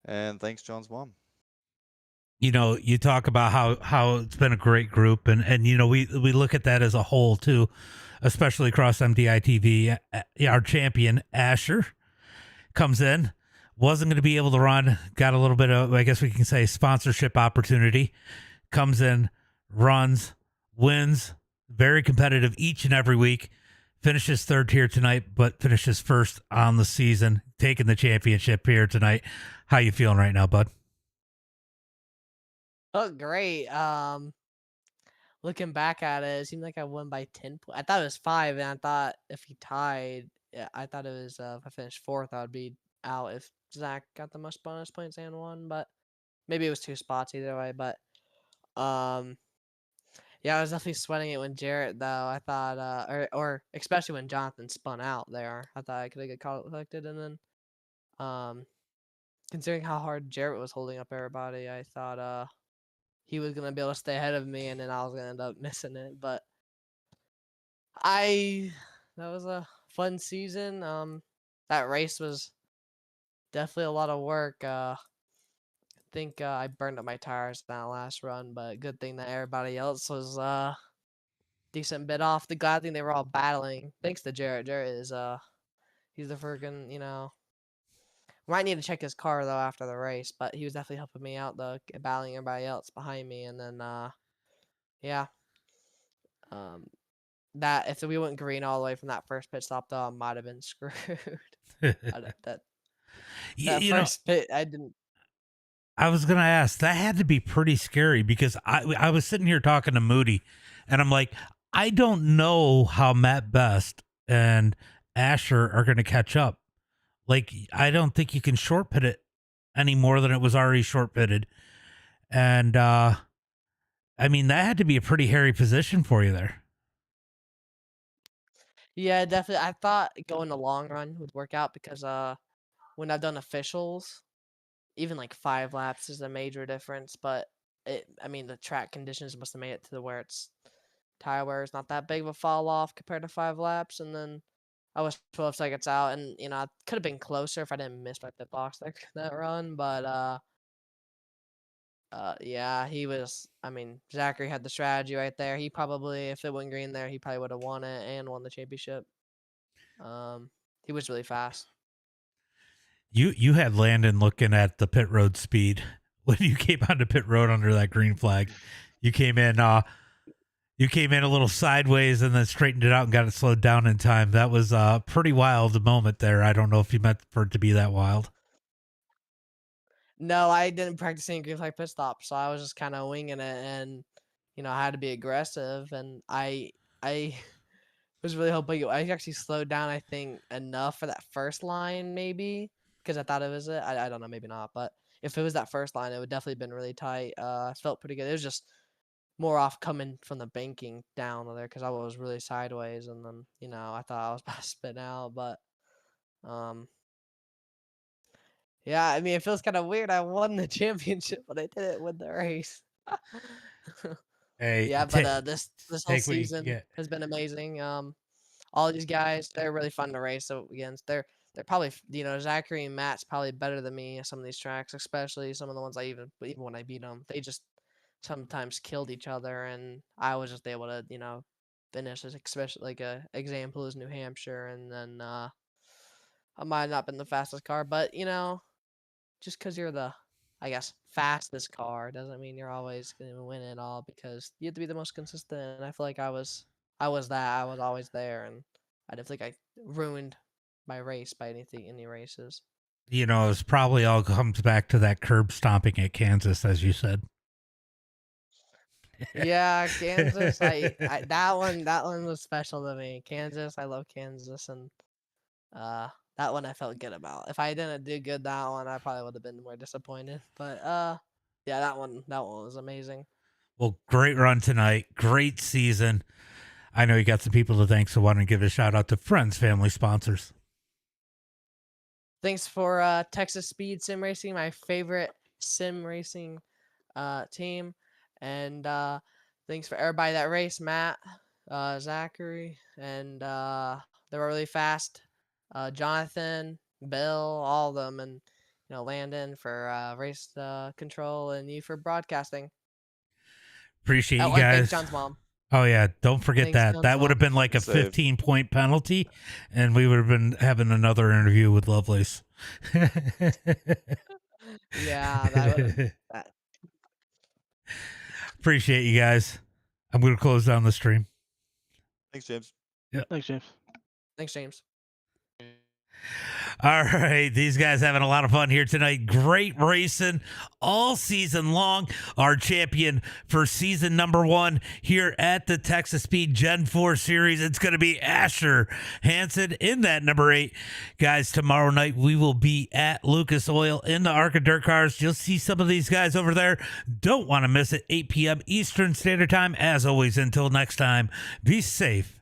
And thanks, John's mom. You talk about how it's been a great group, and we look at that as a whole too, especially across MDiTV. Our champion Asher comes in, wasn't going to be able to run, got a little bit of, I guess we can say, sponsorship opportunity, comes in, runs, wins, very competitive each and every week, finishes third here tonight, but finishes first on the season, taking the championship here tonight. How you feeling right now, bud? Oh, great. Looking back at it, it seemed like I won by 10 points. I thought it was 5, and I thought if he tied, I thought it was if I finished 4th, I would be out if Zach got the most bonus points and won. But maybe it was 2 spots either way. But yeah, I was definitely sweating it when Jarrett though. I thought or especially when Jonathan spun out there. I thought I could get collected, and then considering how hard Jarrett was holding up everybody, I thought he was gonna be able to stay ahead of me, and then I was gonna end up missing it. But that was a fun season. That race was definitely a lot of work. I think I burned up my tires in that last run, but good thing that everybody else was decent bit off. The glad thing they were all battling. Thanks to Jarrett. Jarrett is he's the freaking Might need to check his car though after the race, but he was definitely helping me out though, battling everybody else behind me, and then yeah. That if we went green all the way from that first pit stop though, I might have been screwed. that first pit, I didn't. I was gonna ask. That had to be pretty scary because I was sitting here talking to Moody, and I'm like, I don't know how Matt Best and Asher are gonna catch up. Like, I don't think you can short pit it any more than it was already short pitted, and I mean that had to be a pretty hairy position for you there. Yeah, definitely. I thought going the long run would work out because when I've done officials, even like 5 laps is a major difference. But I mean, the track conditions must have made it to where it's tire wear is not that big of a fall off compared to 5 laps, and then I was 12 seconds out, and I could have been closer if I didn't miss my pit box that run. But yeah, he was. I mean, Zachary had the strategy right there. He probably, if it went green there, he probably would have won it and won the championship. He was really fast. You had Landon looking at the pit road speed when you came onto pit road under that green flag. You came in a little sideways and then straightened it out and got it slowed down in time. That was a pretty wild moment there. I don't know if you meant for it to be that wild. No, I didn't practice any green flag pit stop, so I was just kind of winging it, and I had to be aggressive, and I was really hoping I actually slowed down. I think enough for that first line, maybe because I thought it was it. I don't know, maybe not, but if it was that first line, it would definitely been really tight. Felt pretty good. It was just more off coming from the banking down there because I was really sideways, and then I thought I was about to spin out, but yeah, I mean it feels kind of weird. I won the championship, but I didn't win the race. Hey, yeah, but this whole season has been amazing. All these guys, they're really fun to race against. They're probably Zachary and Matt's probably better than me at some of these tracks, especially some of the ones even when I beat them, they just sometimes killed each other, and I was just able to finish, especially like a example is New Hampshire, and then I might have not been the fastest car, but just because I I guess, fastest car doesn't mean you're always going to win it all, because you have to be the most consistent. And I feel like I was that. I was always there, and I don't think I ruined my race by any races. You know, it's probably all comes back to that curb stomping at Kansas, as you said. Yeah, Kansas. That one was special to me. Kansas, I love Kansas, and that one I felt good about. If I didn't do good that one, I probably would have been more disappointed. But yeah, that one was amazing. Well, great run tonight. Great season. I know you got some people to thank, so why don't you give a shout out to friends, family, sponsors. Thanks for Texas Speed Sim Racing, my favorite sim racing team. And thanks for everybody that raced, Matt, Zachary, and they were really fast. Jonathan, Bill, all of them, and Landon for race control, and you for broadcasting. Appreciate you And thanks guys. John's mom. Oh yeah, don't forget Thanks, that. John's That would have mom. been like a Save. 15-point penalty, and we would have been having another interview with Lovelace. Yeah, that. Appreciate you guys. I'm going to close down the stream. Thanks, James. Thanks, James. Thanks, James. All right, these guys having a lot of fun here tonight. Great racing all season long. Our champion for season number 1 here at the Texas Speed Gen 4 Series, it's going to be Asher Hanson in that number 8. Guys, tomorrow night we will be at Lucas Oil in the ARCA Dirt Cars. You'll see some of these guys over there. Don't want to miss it. 8 p.m. Eastern Standard Time. As always, until next time, be safe